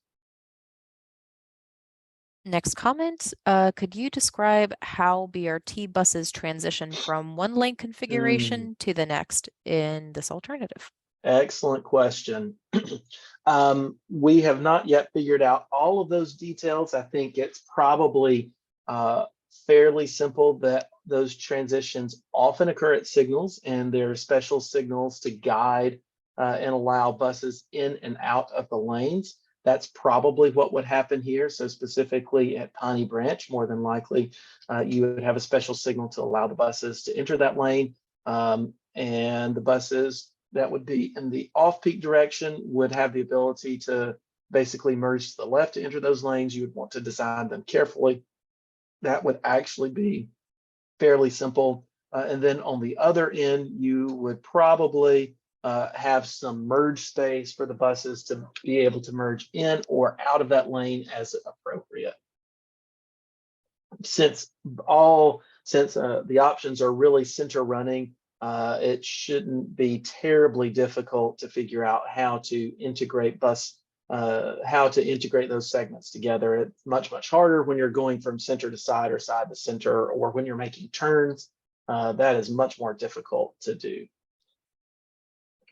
Next comment, could you describe how BRT buses transition from one lane configuration to the next in this alternative? Excellent question. We have not yet figured out all of those details. I think it's probably fairly simple that those transitions often occur at signals, and there are special signals to guide and allow buses in and out of the lanes. That's probably what would happen here. So specifically at Piney Branch, more than likely, you would have a special signal to allow the buses to enter that lane. And the buses that would be in the off-peak direction would have the ability to basically merge to the left to enter those lanes. You would want to design them carefully. That would actually be fairly simple. And then on the other end, you would probably have some merge space for the buses to be able to merge in or out of that lane as appropriate. Since the options are really center running, it shouldn't be terribly difficult to figure out how to integrate those segments together. It's much harder when you're going from center to side or side to center, or when you're making turns. That is much more difficult to do.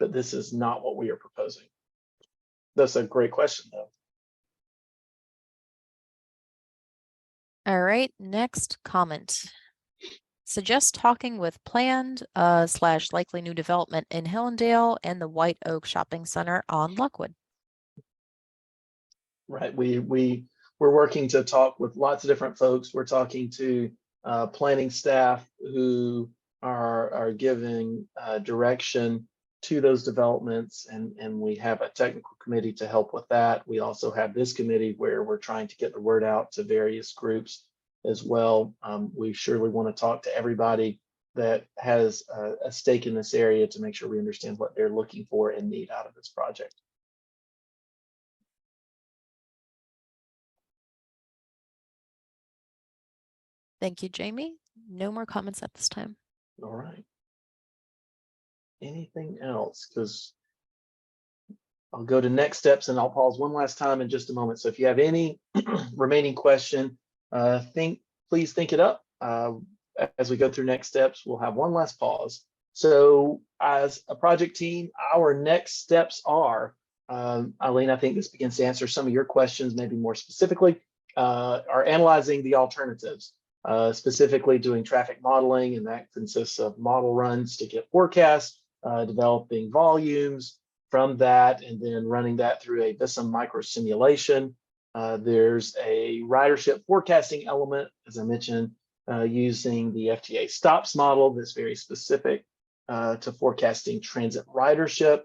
But this is not what we are proposing. That's a great question, though. All right, next comment. Suggest talking with planned / likely new development in Hillendale and the White Oak Shopping Center on Lockwood. Right, we're working to talk with lots of different folks. We're talking to planning staff who are giving direction to those developments, and we have a technical committee to help with that. We also have this committee where we're trying to get the word out to various groups as well. We surely want to talk to everybody that has a stake in this area to make sure we understand what they're looking for and need out of this project. Thank you, Jamie. No more comments at this time. All right. Anything else? Because I'll go to next steps and I'll pause one last time in just a moment. So if you have any remaining question, please think it up. As we go through next steps, we'll have one last pause. So as a project team, our next steps are, Eileen, I think this begins to answer some of your questions, maybe more specifically, are analyzing the alternatives, specifically doing traffic modeling, and that consists of model runs to get forecasts, developing volumes from that, and then running that through a VISM micro simulation. There's a ridership forecasting element, as I mentioned, using the FTA stops model that's very specific to forecasting transit ridership.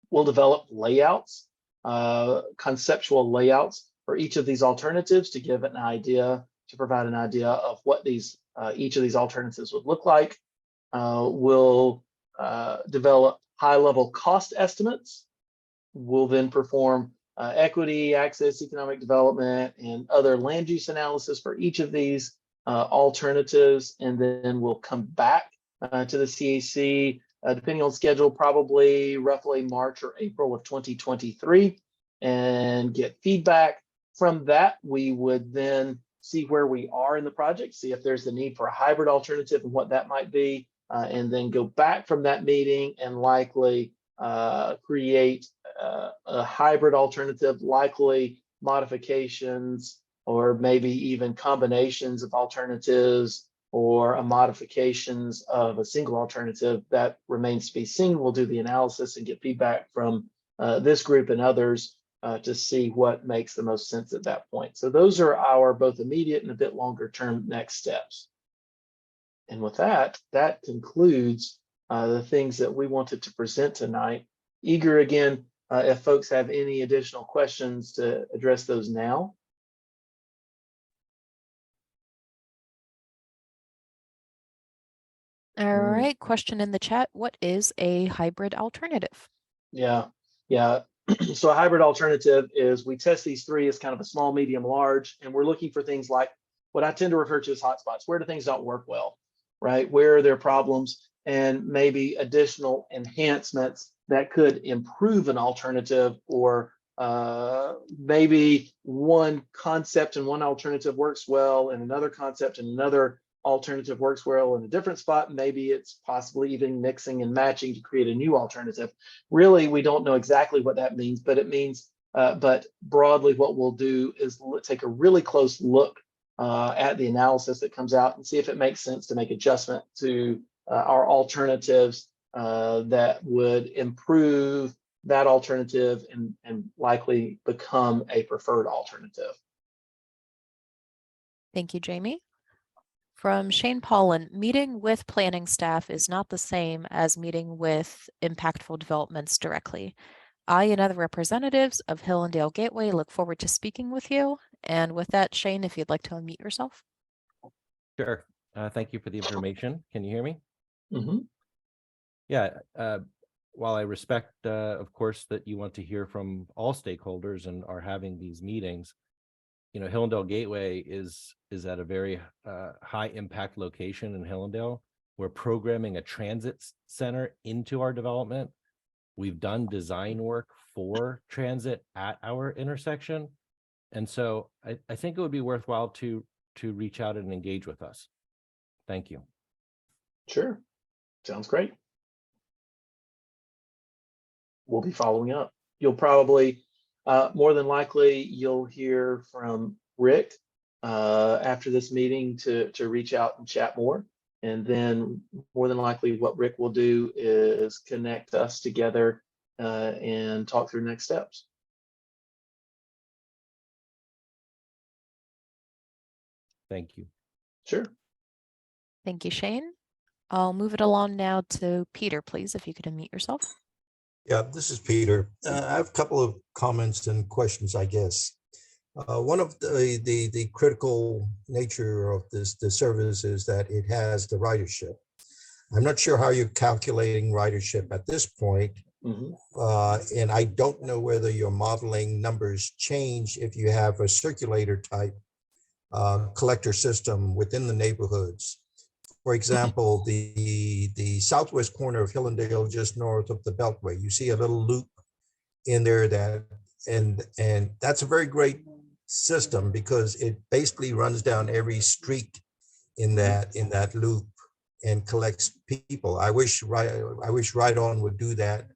We'll develop layouts, conceptual layouts for each of these alternatives to give an idea, to provide an idea of what these each of these alternatives would look like. We'll develop high-level cost estimates. We'll then perform equity, access, economic development, and other land use analysis for each of these alternatives, and then we'll come back to the CAC, depending on schedule, probably roughly March or April of 2023, and get feedback. From that, we would then see where we are in the project, see if there's the need for a hybrid alternative and what that might be, and then go back from that meeting and likely create a hybrid alternative, likely modifications or maybe even combinations of alternatives or modifications of a single alternative. That remains to be seen. We'll do the analysis and get feedback from this group and others to see what makes the most sense at that point. So those are our both immediate and a bit longer term next steps. And with that, that concludes the things that we wanted to present tonight. Eager again, if folks have any additional questions, to address those now. All right, question in the chat. What is a hybrid alternative? Yeah. So a hybrid alternative is we test these three as kind of a small, medium, large, and we're looking for things like what I tend to refer to as hotspots. Where do things not work well, right? Where are there problems, and maybe additional enhancements that could improve an alternative, or maybe one concept and one alternative works well and another concept and another alternative works well in a different spot. Maybe it's possibly even mixing and matching to create a new alternative. Really, we don't know exactly what that means, but it means, but broadly what we'll do is take a really close look at the analysis that comes out and see if it makes sense to make adjustment to our alternatives that would improve that alternative and likely become a preferred alternative. Thank you, Jamie. From Shane Paulin, meeting with planning staff is not the same as meeting with impactful developments directly. I and other representatives of Hill and Dale Gateway look forward to speaking with you. And with that, Shane, if you'd like to unmute yourself. Sure. Thank you for the information. Can you hear me? Mm-hmm. Yeah. While I respect, of course, that you want to hear from all stakeholders and are having these meetings, you know, Hillendale Gateway is at a very high impact location in Hillendale. We're programming a transit center into our development. We've done design work for transit at our intersection. And so I think it would be worthwhile to reach out and engage with us. Thank you. Sure. Sounds great. We'll be following up. You'll probably, more than likely, you'll hear from Rick after this meeting to reach out and chat more. And then more than likely what Rick will do is connect us together and talk through next steps. Thank you. Sure. Thank you, Shane. I'll move it along now to Peter, please, if you could unmute yourself. Yeah, this is Peter. I have a couple of comments and questions, I guess. One of the critical nature of the service is that it has the ridership. I'm not sure how you're calculating ridership at this point. Mm-hmm. And I don't know whether your modeling numbers change if you have a circulator type collector system within the neighborhoods. For example, the southwest corner of Hillendale, just north of the Beltway, you see a little loop in there and that's a very great system because it basically runs down every street in that loop and collects people. I wish Right On would do that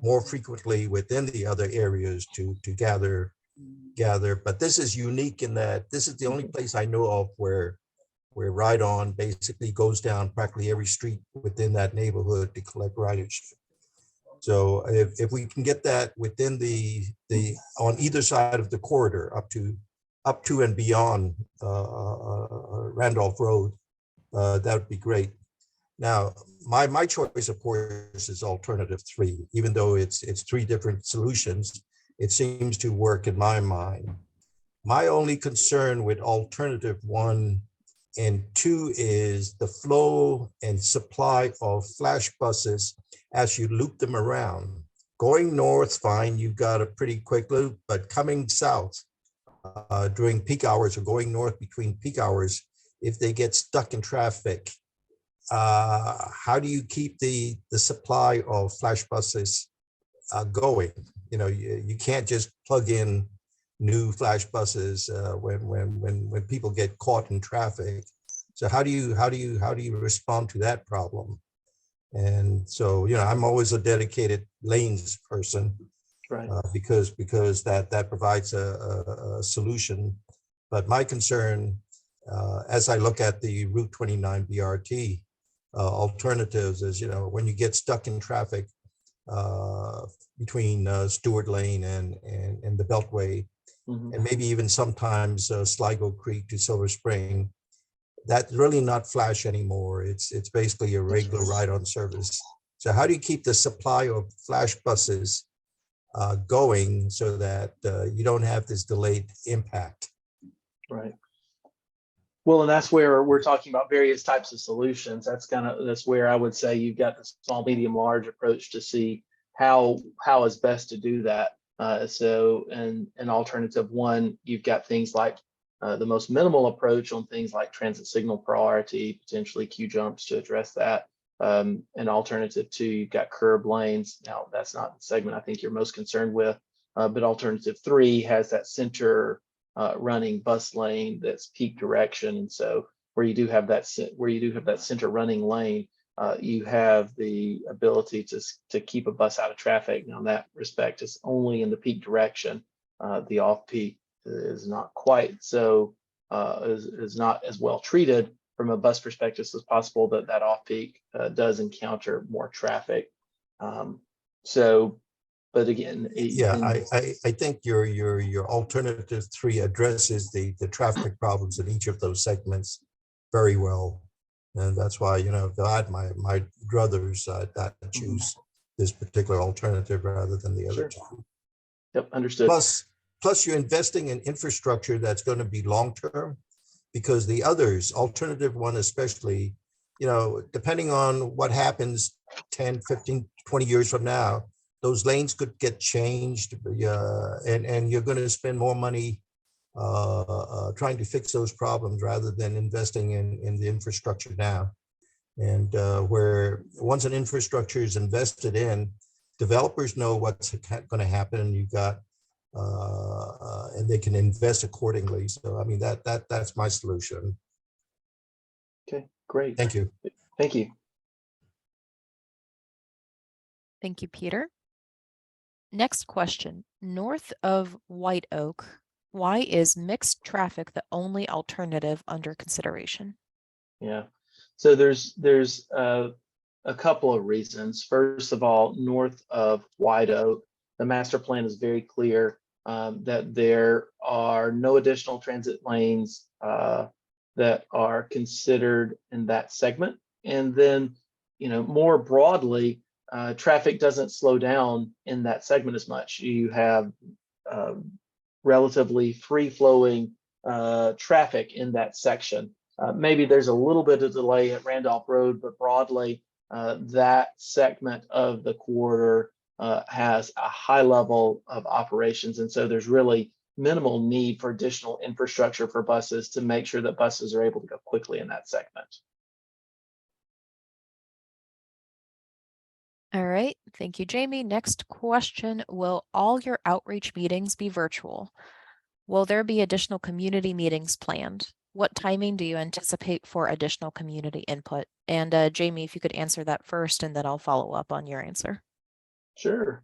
more frequently within the other areas to gather. But this is unique in that this is the only place I know of where Right On basically goes down practically every street within that neighborhood to collect riders. So if we can get that within the on either side of the corridor up to and beyond Randolph Road, that would be great. Now, my choice, of course, is alternative 3. Even though it's 3 different solutions, it seems to work in my mind. My only concern with alternative 1 and 2 is the flow and supply of flash buses as you loop them around. Going north, fine, you've got a pretty quick loop, but coming south during peak hours or going north between peak hours, if they get stuck in traffic, how do you keep the supply of flash buses going? You know, you can't just plug in new flash buses when people get caught in traffic. So how do you respond to that problem? And so, you know, I'm always a dedicated lanes person, Right. because that provides a solution. But my concern, as I look at the Route 29 BRT alternatives, is, you know, when you get stuck in traffic between Stewart Lane and the Beltway, and maybe even sometimes Sligo Creek to Silver Spring, that's really not flash anymore. It's basically a regular ride-on service. So how do you keep the supply of flash buses going so that you don't have this delayed impact? Right. Well, and that's where we're talking about various types of solutions. That's where I would say you've got the small, medium, large approach to see how is best to do that. So in alternative 1, you've got things like the most minimal approach on things like transit signal priority, potentially queue jumps to address that. And alternative 2, you've got curb lanes. Now, that's not the segment I think you're most concerned with, but alternative 3 has that center running bus lane that's peak direction. And so where you do have that center running lane, you have the ability to keep a bus out of traffic. Now, in that respect, it's only in the peak direction. The off-peak is not quite so is not as well treated from a bus perspective as possible, that off-peak does encounter more traffic. But again, I think your alternative 3 addresses the traffic problems in each of those segments very well, and that's why, you know, my druthers that choose this particular alternative rather than the other 2. Yep, understood. Plus, you're investing in infrastructure that's going to be long-term, because the others, alternative 1 especially, you know, depending on what happens 10, 15, 20 years from now, those lanes could get changed, and you're going to spend more money trying to fix those problems rather than investing in the infrastructure now. And where once an infrastructure is invested in, developers know what's going to happen. You've got and they can invest accordingly. So I mean, that's my solution. Okay, great. Thank you. Thank you. Thank you, Peter. Next question. North of White Oak, why is mixed traffic the only alternative under consideration? Yeah, so there's a couple of reasons. First of all, north of White Oak, the master plan is very clear that there are no additional transit lanes that are considered in that segment. And then, you know, more broadly, traffic doesn't slow down in that segment as much. You have relatively free-flowing traffic in that section. Maybe there's a little bit of delay at Randolph Road, but broadly, that segment of the corridor has a high level of operations. And so there's really minimal need for additional infrastructure for buses to make sure that buses are able to go quickly in that segment. All right, thank you, Jamie. Next question, will all your outreach meetings be virtual? Will there be additional community meetings planned? What timing do you anticipate for additional community input? And Jamie, if you could answer that first, and then I'll follow up on your answer. Sure.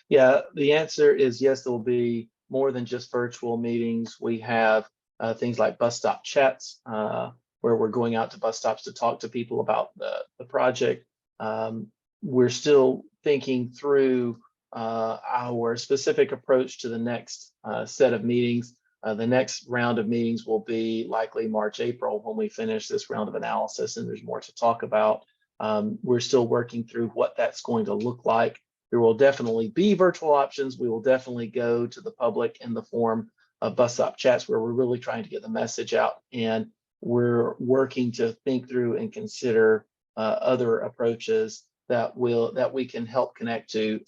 Yeah, the answer is yes, there will be more than just virtual meetings. We have things like bus stop chats, where we're going out to bus stops to talk to people about the project. We're still thinking through our specific approach to the next set of meetings. The next round of meetings will be likely March, April, when we finish this round of analysis, and there's more to talk about. We're still working through what that's going to look like. There will definitely be virtual options. We will definitely go to the public in the form of bus stop chats, where we're really trying to get the message out, and we're working to think through and consider other approaches that we can help connect to.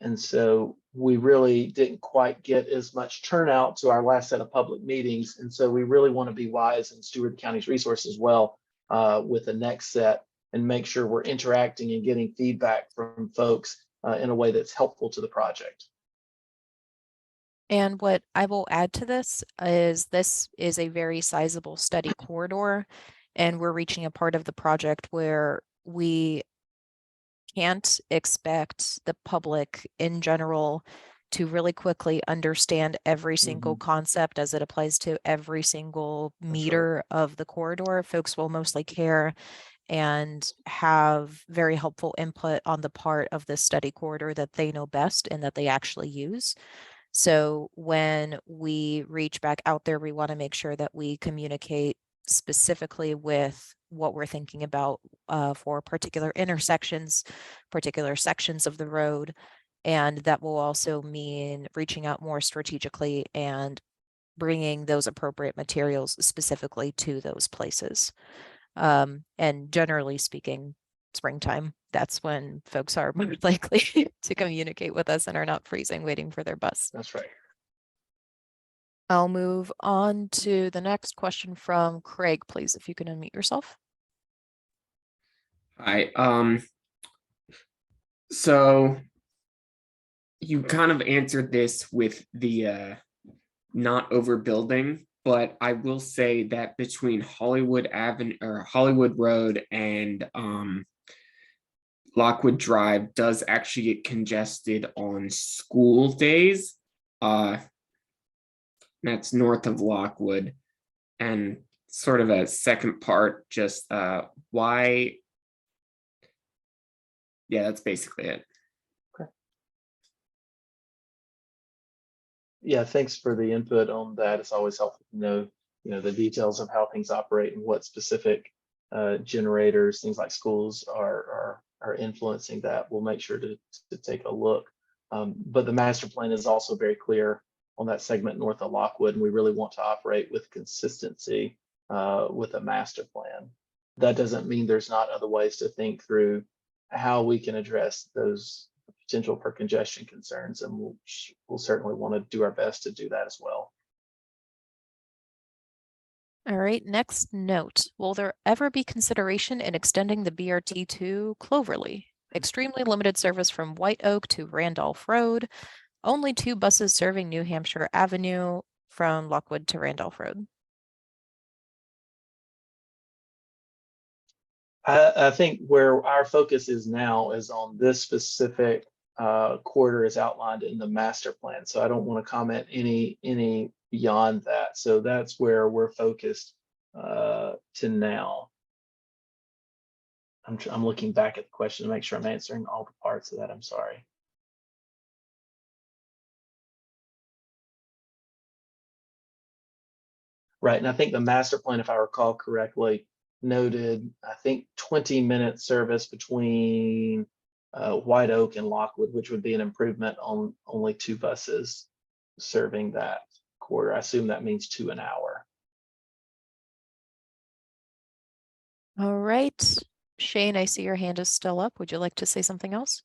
And so we really didn't quite get as much turnout to our last set of public meetings. And so we really want to be wise and steward the county's resources well with the next set, and make sure we're interacting and getting feedback from folks in a way that's helpful to the project. And what I will add to this is a very sizable study corridor, and we're reaching a part of the project where we can't expect the public in general to really quickly understand every single concept as it applies to every single meter of the corridor. Folks will mostly care and have very helpful input on the part of the study corridor that they know best and that they actually use. So when we reach back out there, we want to make sure that we communicate specifically with what we're thinking about for particular intersections, particular sections of the road. And that will also mean reaching out more strategically and bringing those appropriate materials specifically to those places. And generally speaking, springtime, that's when folks are more likely to communicate with us and are not freezing waiting for their bus. That's right. I'll move on to the next question from Craig, please, if you can unmute yourself. Hi. So you kind of answered this with the not overbuilding, but I will say that between Hollywood Avenue or Hollywood Road and Lockwood Drive does actually get congested on school days. That's north of Lockwood. And sort of a second part, just why? Yeah, that's basically it. Okay. Yeah, thanks for the input on that. It's always helpful to know, the details of how things operate and what specific generators, things like schools are influencing that. We'll make sure to take a look. But the master plan is also very clear on that segment north of Lockwood, and we really want to operate with consistency with a master plan. That doesn't mean there's not other ways to think through how we can address those potential for congestion concerns, and we'll certainly want to do our best to do that as well. All right, next note. Will there ever be consideration in extending the BRT to Cloverly? Extremely limited service from White Oak to Randolph Road. Only 2 buses serving New Hampshire Avenue from Lockwood to Randolph Road. I think where our focus is now is on this specific corridor as outlined in the master plan. So I don't want to comment any beyond that. So that's where we're focused to now. I'm looking back at the question to make sure I'm answering all the parts of that. I'm sorry. Right, and I think the master plan, if I recall correctly, noted, I think 20-minute service between White Oak and Lockwood, which would be an improvement on only 2 buses serving that corridor. I assume that means 2 an hour. All right, Shane, I see your hand is still up. Would you like to say something else?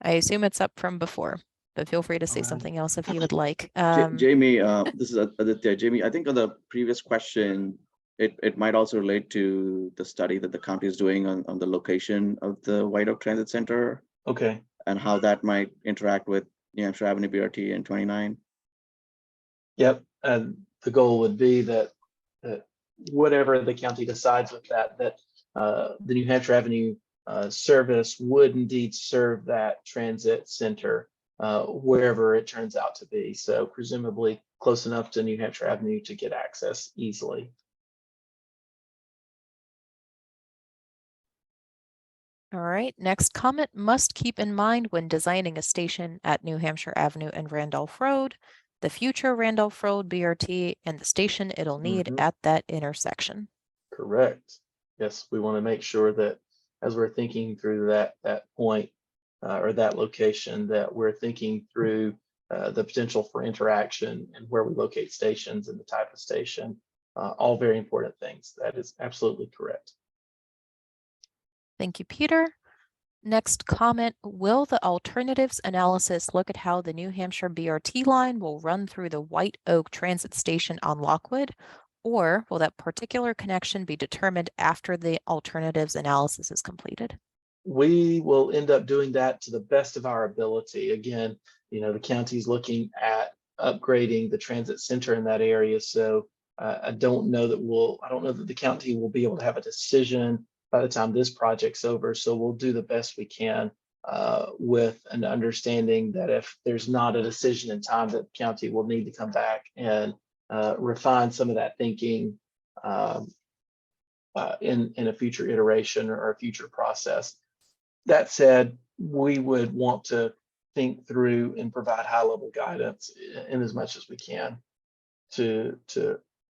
I assume it's up from before, but feel free to say Alright. something else if you would like. Jamie, this is Aditya. Jamie, I think on the previous question, it might also relate to the study that the county is doing on the location of the White Oak Transit Center Okay, and how that might interact with New Hampshire Avenue BRT and 29. yep, and the goal would be that whatever the county decides with that the New Hampshire Avenue service would indeed serve that transit center wherever it turns out to be. So presumably close enough to New Hampshire Avenue to get access easily. All right, next comment: must keep in mind when designing a station at New Hampshire Avenue and Randolph Road, the future Randolph Road BRT and the station it'll need Mhm. at that intersection. Correct. Yes, we want to make sure that as we're thinking through that point or that location, that we're thinking through the potential for interaction and where we locate stations and the type of station. All very important things. That is absolutely correct. Thank you, Peter. Next comment: will the alternatives analysis look at how the New Hampshire BRT line will run through the White Oak Transit Station on Lockwood? Or will that particular connection be determined after the alternatives analysis is completed? We will end up doing that to the best of our ability. Again, the county's looking at upgrading the transit center in that area. So I don't know that the county will be able to have a decision by the time this project's over. So we'll do the best we can with an understanding that if there's not a decision in time, that the county will need to come back and refine some of that thinking in a future iteration or a future process. That said, we would want to think through and provide high-level guidance in as much as we can to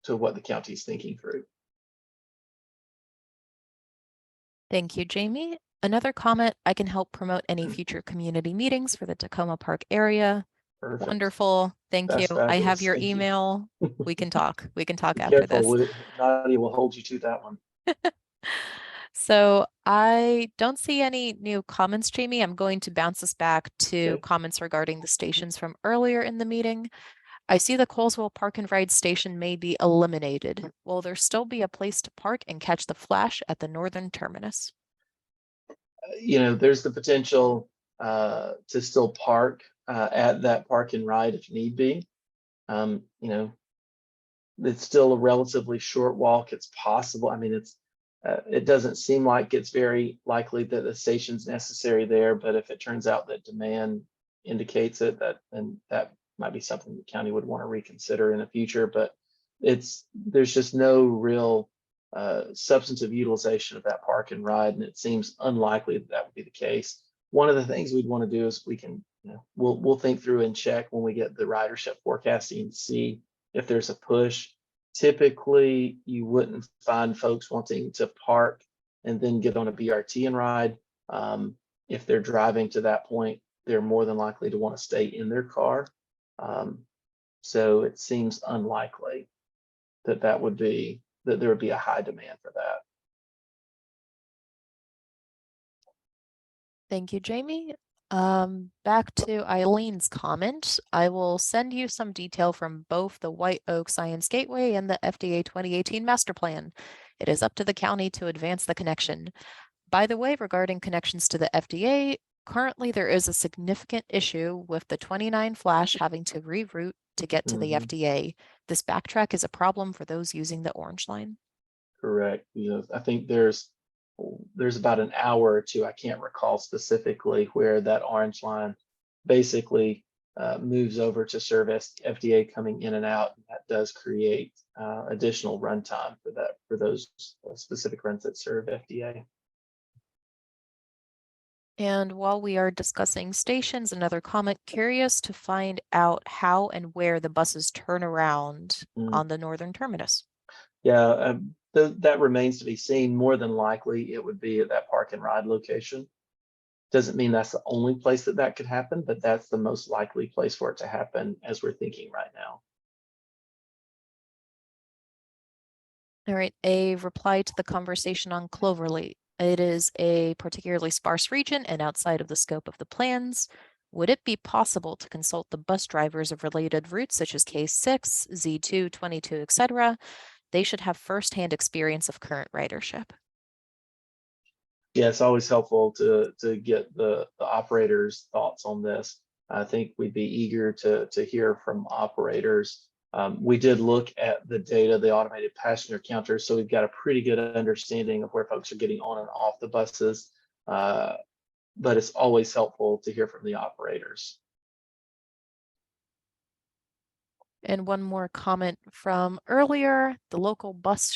what the county is thinking through. Thank you, Jamie. Another comment: I can help promote any future community meetings for the Tacoma Park area. Perfect. Wonderful. Thank you. That's I have fabulous. your Thank you. email. We can talk. We can talk Be after careful. this. Nadia will hold you to that one. So I don't see any new comments, Jamie. I'm going to bounce us back to Okay. comments regarding the stations from earlier in the meeting. I see the Colesville Park and Ride station may be eliminated. Will there still be a place to park and catch the flash at the northern terminus? There's the potential to still park at that park and ride if need be. It's still a relatively short walk. It's possible. I mean, it doesn't seem like it's very likely that the station's necessary there, but if it turns out that demand indicates it, then that might be something the county would want to reconsider in the future. But there's just no real substantive utilization of that park and ride, and it seems unlikely that would be the case. One of the things we'd want to do is we'll think through and check when we get the ridership forecasting and see if there's a push. Typically, you wouldn't find folks wanting to park and then get on a BRT and ride. If they're driving to that point, they're more than likely to want to stay in their car. So it seems unlikely that there would be a high demand for that. Thank you, Jamie. Back to Eileen's comment. I will send you some detail from both the White Oak Science Gateway and the FDA 2018 Master Plan. It is up to the county to advance the connection. By the way, regarding connections to the FDA, currently there is a significant issue with the 29 Flash having to reroute to get to the FDA. This backtrack is a problem for those using the Orange Line. Correct. I think there's about an hour or two, I can't recall specifically, where that Orange Line basically moves over to service FDA coming in and out. And that does create additional runtime for those specific runs that serve FDA. And while we are discussing stations, another comment: curious to find out how and where the buses turn around on the northern terminus. Yeah, that remains to be seen. More than likely, it would be at that park and ride location. Doesn't mean that's the only place that could happen, but that's the most likely place for it to happen as we're thinking right now. All right, a reply to the conversation on Cloverleaf. It is a particularly sparse region and outside of the scope of the plans. Would it be possible to consult the bus drivers of related routes such as K6, Z2, 22, etc.? They should have firsthand experience of current ridership. Yeah, it's always helpful to get the operators' thoughts on this. I think we'd be eager to hear from operators. We did look at the data, the automated passenger counters, so we've got a pretty good understanding of where folks are getting on and off the buses. But it's always helpful to hear from the operators. And one more comment from earlier, the local bus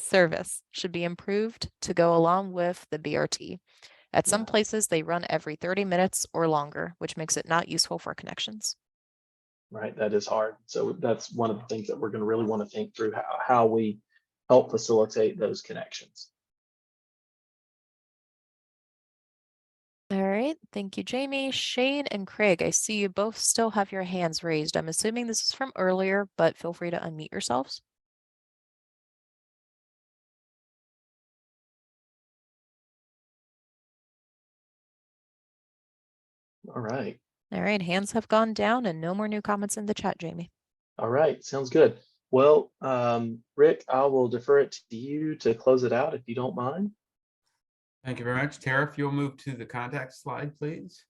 service should be improved to go along with the BRT. At some places, they run every 30 minutes or longer, which makes it not useful for connections. Right, that is hard. So that's one of the things that we're going to really want to think through how we help facilitate those connections. All right, thank you, Jamie. Shane and Craig, I see you both still have your hands raised. I'm assuming this is from earlier, but feel free to unmute yourselves. All right. All right, hands have gone down and no more new comments in the chat, Jamie. All right, sounds good. Well, Rick, I will defer it to you to close it out if you don't mind. Thank you very much. Tara, if you'll move to the contact slide, please.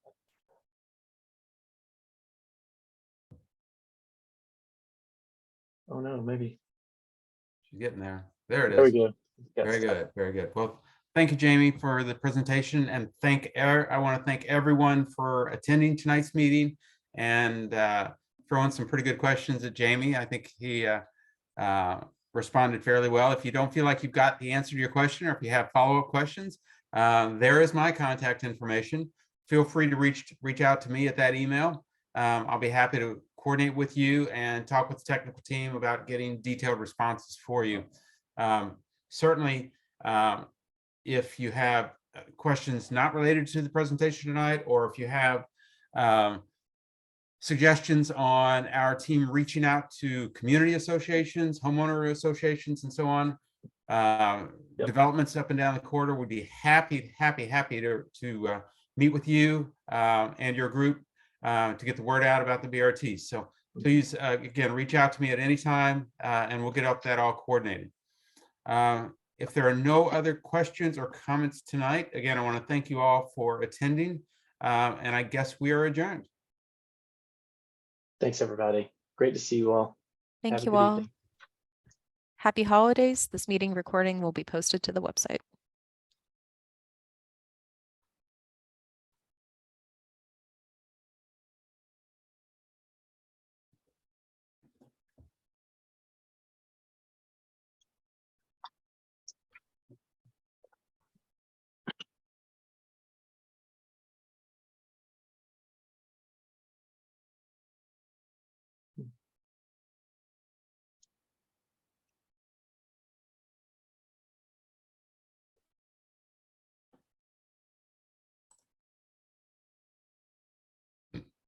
Oh no, maybe. She's getting there. There it is. There we go. Yes. Very good. Very good. Well, thank you, Jamie, for the presentation, and I want to thank everyone for attending tonight's meeting and throwing some pretty good questions at Jamie. I think he responded fairly well. If you don't feel like you've got the answer to your question, or if you have follow-up questions, there is my contact information. Feel free to reach out to me at that email. I'll be happy to coordinate with you and talk with the technical team about getting detailed responses for you. Certainly, if you have questions not related to the presentation tonight, or if you have suggestions on our team reaching out to community associations, homeowner associations, and so on, developments up and down the corridor, would be happy to meet with you and your group to get the word out about the BRT. So please, again, reach out to me at any time and we'll get that all coordinated. If there are no other questions or comments tonight, again, I want to thank you all for attending, and I guess we are adjourned. Thanks, everybody. Great to see you all. Thank you all. Happy holidays. This meeting recording will be posted to the website.